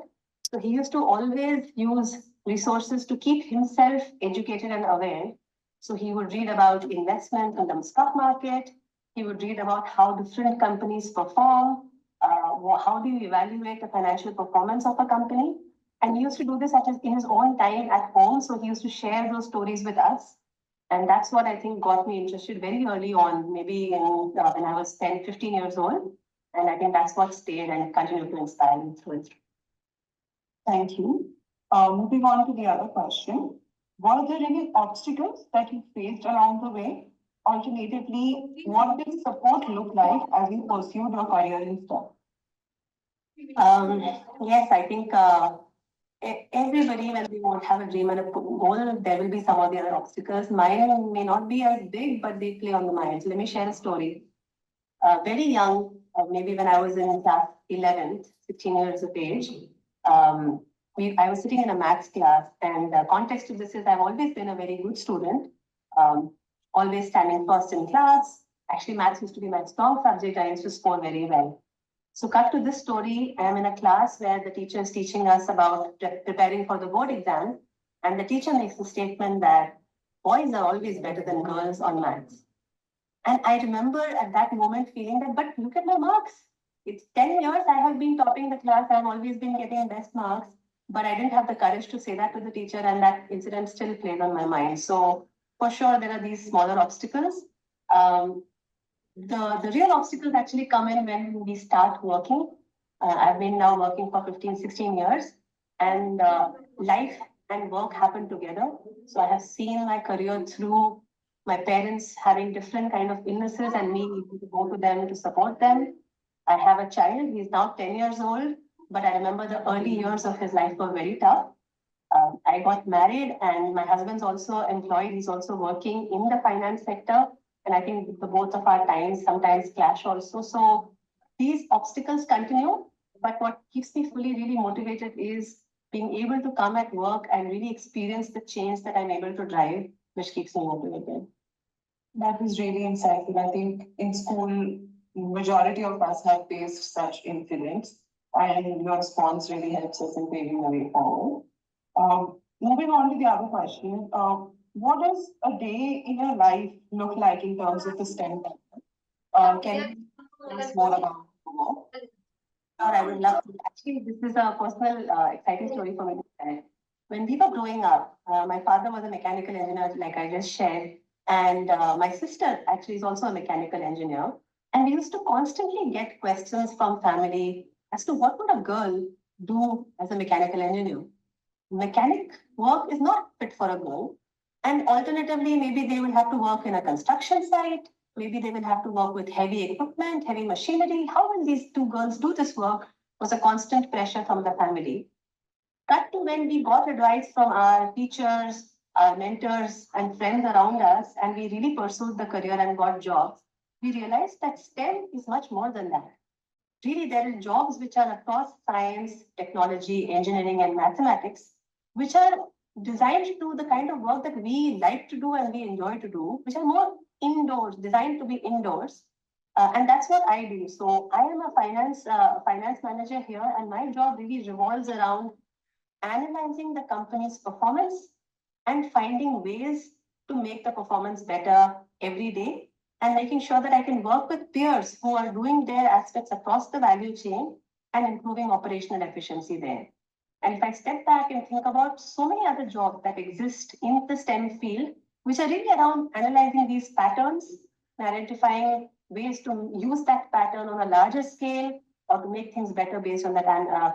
So he used to always use resources to keep himself educated and aware. So he would read about investment in the stock market. He would read about how different companies perform. How do you evaluate the financial performance of a company? And he used to do this in his own time at home. So he used to share those stories with us. And that's what I think got me interested very early on, maybe when I was 10, 15 years old. And I think that's what stayed and continued to inspire me through it. Thank you. Moving on to the other question. Were there any obstacles that you faced along the way? Alternatively, what did support look like as you pursued your career in stock? Yes, I think everybody, when they won't have a dream and a goal, there will be some of the other obstacles. Mine may not be as big, but they play on the mind. So let me share a story. Very young, maybe when I was in class 11, 16 years of age, I was sitting in a maths class, and the context to this is I've always been a very good student, always standing first in class. Actually, maths used to be my strong subject. I used to score very well. So cut to this story, I am in a class where the teacher is teaching us about preparing for the board exam, and the teacher makes the statement that boys are always better than girls on maths. And I remember at that moment feeling that, but look at my marks. It's 10 years I have been topping the class. I've always been getting best marks, but I didn't have the courage to say that to the teacher, and that incident still plays on my mind. So for sure, there are these smaller obstacles. The real obstacles actually come in when we start working. I've been now working for 15, 16 years, and life and work happen together. So I have seen my career through my parents having different kind of illnesses and me needing to go to them to support them. I have a child, he's now 10 years old, but I remember the early years of his life were very tough. I got married, and my husband's also employed. He's also working in the finance sector. And I think the both of our times sometimes clash also. So these obstacles continue, but what keeps me fully really motivated is being able to come at work and really experience the change that I'm able to drive, which keeps me motivated. That was really insightful. I think in school, majority of us have faced such incidents, and your response really helps us in paving the way forward. Moving on to the other question, what does a day in your life look like in terms of the STEM? Can you tell us more about work? I would love to. Actually, this is a personal, exciting story for me to share. When we were growing up, my father was a mechanical engineer, like I just shared, and my sister actually is also a mechanical engineer. And we used to constantly get questions from family as to what would a girl do as a mechanical engineer. Mechanic work is not fit for a girl. And alternatively, maybe they will have to work in a construction site. Maybe they will have to work with heavy equipment, heavy machinery. How will these two girls do this work? Was a constant pressure from the family. Cut to when we got advice from our teachers, our mentors, and friends around us, and we really pursued the career and got jobs, we realized that STEM is much more than that. Really, there are jobs which are across science, technology, engineering, and mathematics, which are designed to do the kind of work that we like to do and we enjoy to do, which are more indoors, designed to be indoors. And that's what I do. So I am a finance manager here, and my job really revolves around analyzing the company's performance and finding ways to make the performance better every day, and making sure that I can work with peers who are doing their aspects across the value chain and improving operational efficiency there. And if I step back and think about so many other jobs that exist in the STEM field, which are really around analyzing these patterns, identifying ways to use that pattern on a larger scale or to make things better based on that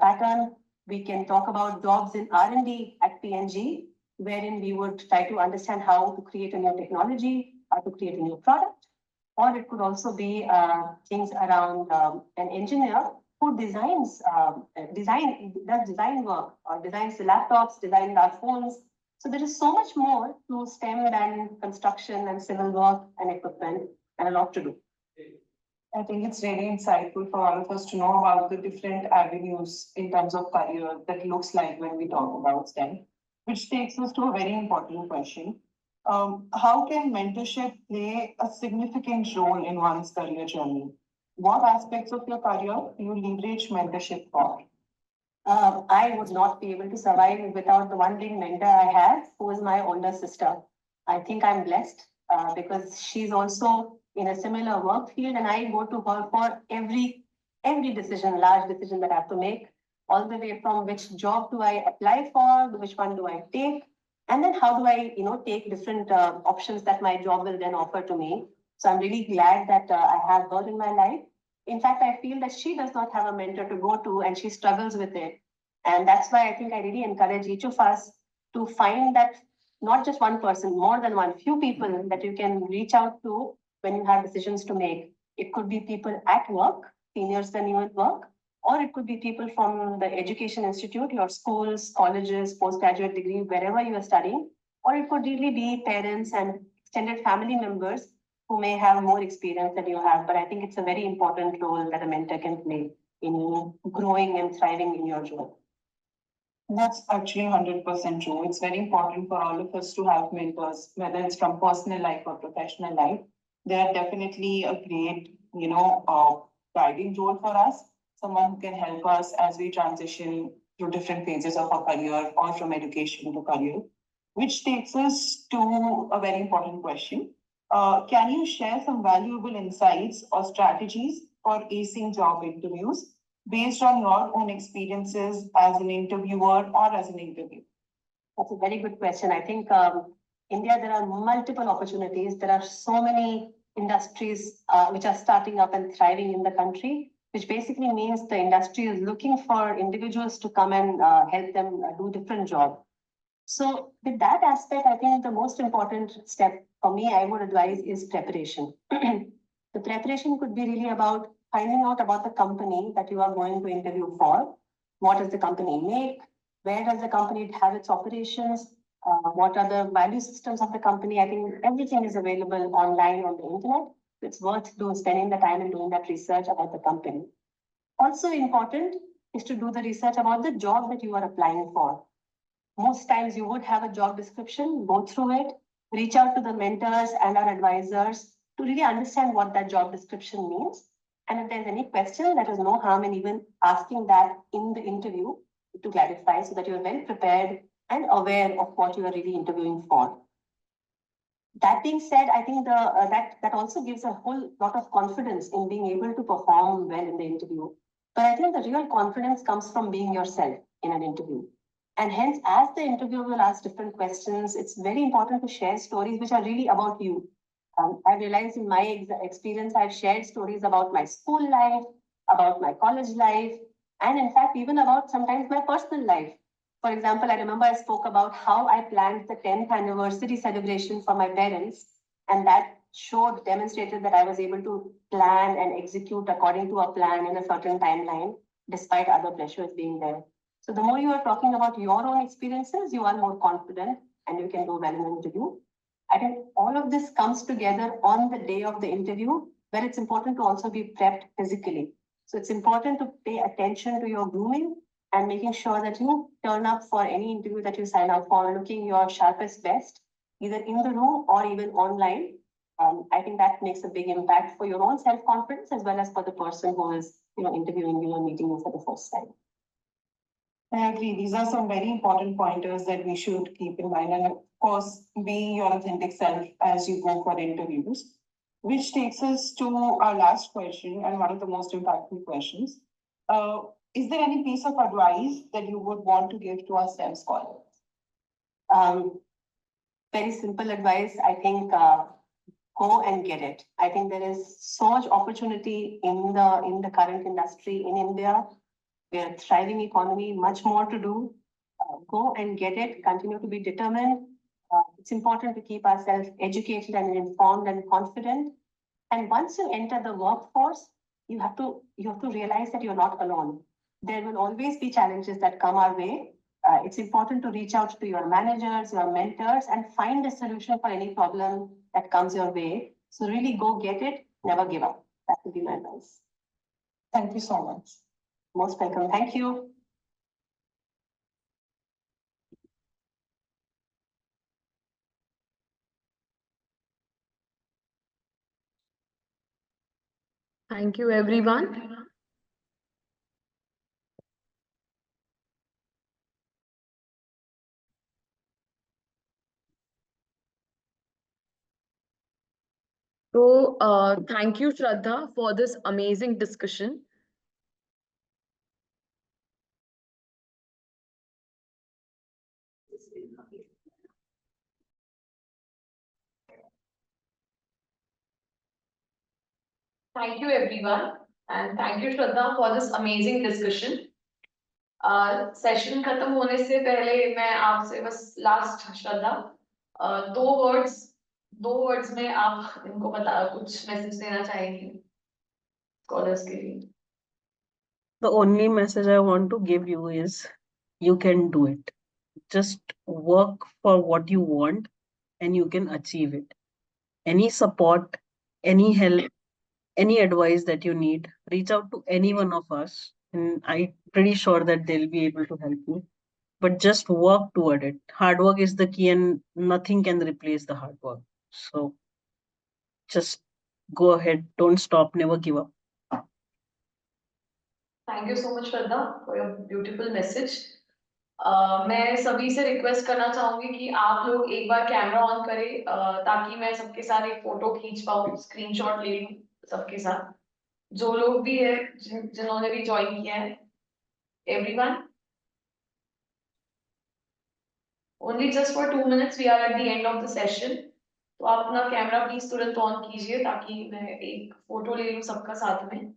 pattern. We can talk about jobs in R&D at P&G, wherein we would try to understand how to create a new technology, how to create a new product. Or it could also be things around an engineer who designs design work or designs the laptops, designs our phones. So there is so much more to STEM than construction and civil work and equipment, and a lot to do. I think it's really insightful for all of us to know about the different avenues in terms of career that looks like when we talk about STEM, which takes us to a very important question. How can mentorship play a significant role in one's career journey? What aspects of your career do you leverage mentorship for? I would not be able to survive without the one big mentor I have, who is my older sister. I think I'm blessed because she's also in a similar work field, and I go to her for every decision, large decision that I have to make, all the way from which job do I apply for, which one do I take, and then how do I, take different options that my job will then offer to me. So I'm really glad that I have her in my life. In fact, I feel that she does not have a mentor to go to, and she struggles with it. And that's why I think I really encourage each of us to find that not just one person, more than one, few people that you can reach out to when you have decisions to make. It could be people at work, seniors than you at work. or it could be people from the education institute, your schools, colleges, postgraduate degree, wherever you are studying, or it could really be parents and extended family members who may have more experience than you have. But I think it's a very important role that a mentor can play in growing and thriving in your job. That's actually 100% true. It's very important for all of us to have mentors, whether it's from personal life or professional life. They are definitely a great, guiding role for us. Someone who can help us as we transition through different phases of our career or from education to career. Which takes us to a very important question. Can you share some valuable insights or strategies for acing job interviews based on your own experiences as an interviewer or as an interviewer? That's a very good question. I think India, there are multiple opportunities. There are so many industries which are starting up and thriving in the country, which basically means the industry is looking for individuals to come and help them do different jobs. So with that aspect, I think the most important step for me, I would advise, is preparation. The preparation could be really about finding out about the company that you are going to interview for. What does the company make? Where does the company have its operations? What are the value systems of the company? I think everything is available online on the internet. It's worth spending the time and doing that research about the company. Also important is to do the research about the job that you are applying for. Most times you would have a job description, go through it, reach out to the mentors and our advisors to really understand what that job description means. And if there's any question, there is no harm in even asking that in the interview to clarify so that you're well prepared and aware of what you are really interviewing for. That being said, I think that also gives a whole lot of confidence in being able to perform well in the interview. But I think the real confidence comes from being yourself in an interview. And hence, as the interviewer will ask different questions, it's very important to share stories which are really about you. I realized in my experience, I've shared stories about my school life, about my college life, and in fact, even about sometimes my personal life. For example, I remember I spoke about how I planned the 10th anniversary celebration for my parents, and that demonstrated that I was able to plan and execute according to a plan in a certain timeline, despite other pressures being there. So the more you are talking about your own experiences, you are more confident and you can do well in an interview. I think all of this comes together on the day of the interview, where it's important to also be prepped physically. So it's important to pay attention to your grooming and making sure that you turn up for any interview that you sign up for, looking your sharpest best, either in the room or even online. I think that makes a big impact for your own self-confidence as well as for the person who is interviewing you and meeting you for the first time. I agree. These are some very important pointers that we should keep in mind. And of course, be your authentic self as you go for interviews, which takes us to our last question and one of the most impactful questions. Is there any piece of advice that you would want to give to our STEM scholars? Very simple advice. I think go and get it. I think there is so much opportunity in the current industry in India. We are a thriving economy, much more to do. Go and get it, continue to be determined. It's important to keep ourselves educated and informed and confident. And once you enter the workforce, you have to realize that you're not alone. There will always be challenges that come our way. It's important to reach out to your managers, your mentors, and find a solution for any problem that comes your way. So really go get it, never give up. That would be my advice. Thank you so much. Most welcome. Thank you. Thank you, everyone. So, thank you, Shraddha, for this amazing discussion. Thank you, everyone. And thank you, Shraddha, for this amazing discussion. Session खत्म होने से पहले मैं आपसे बस last श्रद्धा दो words में आप इनको कुछ मैसेज देना चाहेंगे स्कॉलर्स के लिए? The only message I want to give you is you can do it. Just work for what you want and you can achieve it. Any support, any help, any advice that you need, reach out to any one of us, and I'm pretty sure that they'll be able to help you. But just work toward it. Hard work is the key, and nothing can replace the hard work. So just go ahead, don't stop, never give up. Thank you so much, Shraddha, for your beautiful message. मैं सभी से request करना चाहूंगी कि आप लोग एक बार camera on करें ताकि मैं सबके साथ एक फोटो खींच पाऊँ, स्क्रीनशॉट ले लूँ सबके साथ, जो लोग भी है जिन्होंने भी ज्वाइन किया है, everyone. Only just for 2 minutes we are at the end of the session. तो आप अपना कैमरा प्लीज तुरंत ऑन कीजिए ताकि मैं एक फोटो ले लूँ सबका साथ में.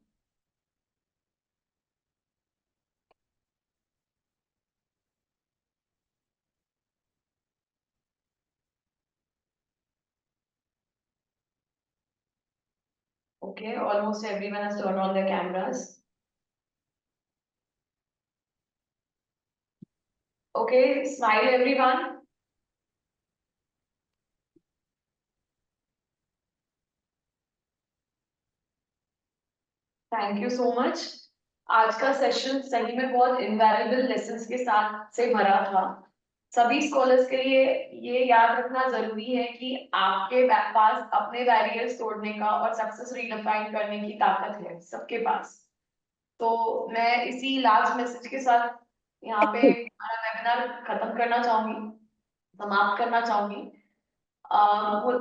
Okay, almost everyone has turned on their cameras. Okay, smile everyone. Thank you so much. आज का सेशन सही में बहुत इनवैल्यूएबल लेसन्स के साथ से भरा था. सभी स्कॉलर्स के लिए ये याद रखना जरूरी है कि आपके पास अपने बैरियर्स तोड़ने का और सक्सेस रीडिफाइन करने की ताकत है सबके पास. तो मैं इसी लास्ट मैसेज के साथ यहाँ पे हमारा वेबिनार खत्म करना चाहूंगी, समाप्त करना चाहूंगी.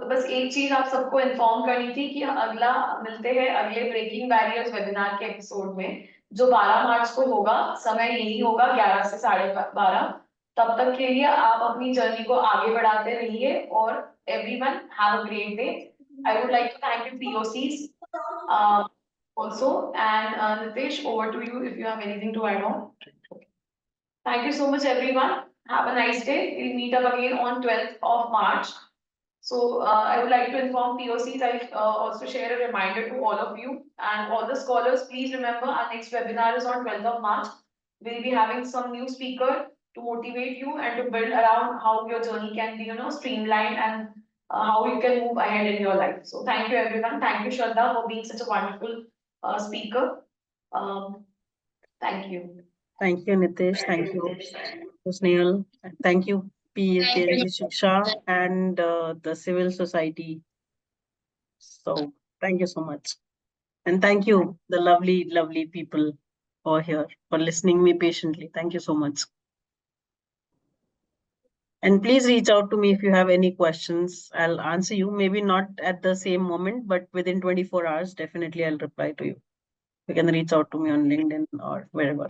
बस एक चीज आप सबको इन्फॉर्म करनी थी कि अगला मिलते हैं अगले ब्रेकिंग बैरियर्स वेबिनार के एपिसोड में, जो 12 मार्च को होगा. समय यही होगा 11 से 12:30. तब तक के लिए आप अपनी जर्नी को आगे बढ़ाते रहिए और everyone have a great day. I would like to thank you POCs also, and Nitesh, over to you if you have anything to add on. Thank you so much everyone. Have a nice day. We'll meet up again on 12th of March. So I would like to inform POCs, I'll also share a reminder to all of you and all the scholars. Please remember our next webinar is on 12th of March. We'll be having some new speaker to motivate you and to build around how your journey can be, streamlined and how you can move ahead in your life. So thank you everyone. Thank you Shraddha for being such a wonderful speaker. Thank you. Thank you, Nitesh. Thank you, Snehal. Thank you, PKG Shiksha and the civil society. So thank you so much. And thank you, the lovely, lovely people who are here for listening me patiently. Thank you so much. And please reach out to me if you have any questions. I'll answer you. Maybe not at the same moment, but within 24 hours, definitely I'll reply to you. You can reach out to me on LinkedIn or wherever.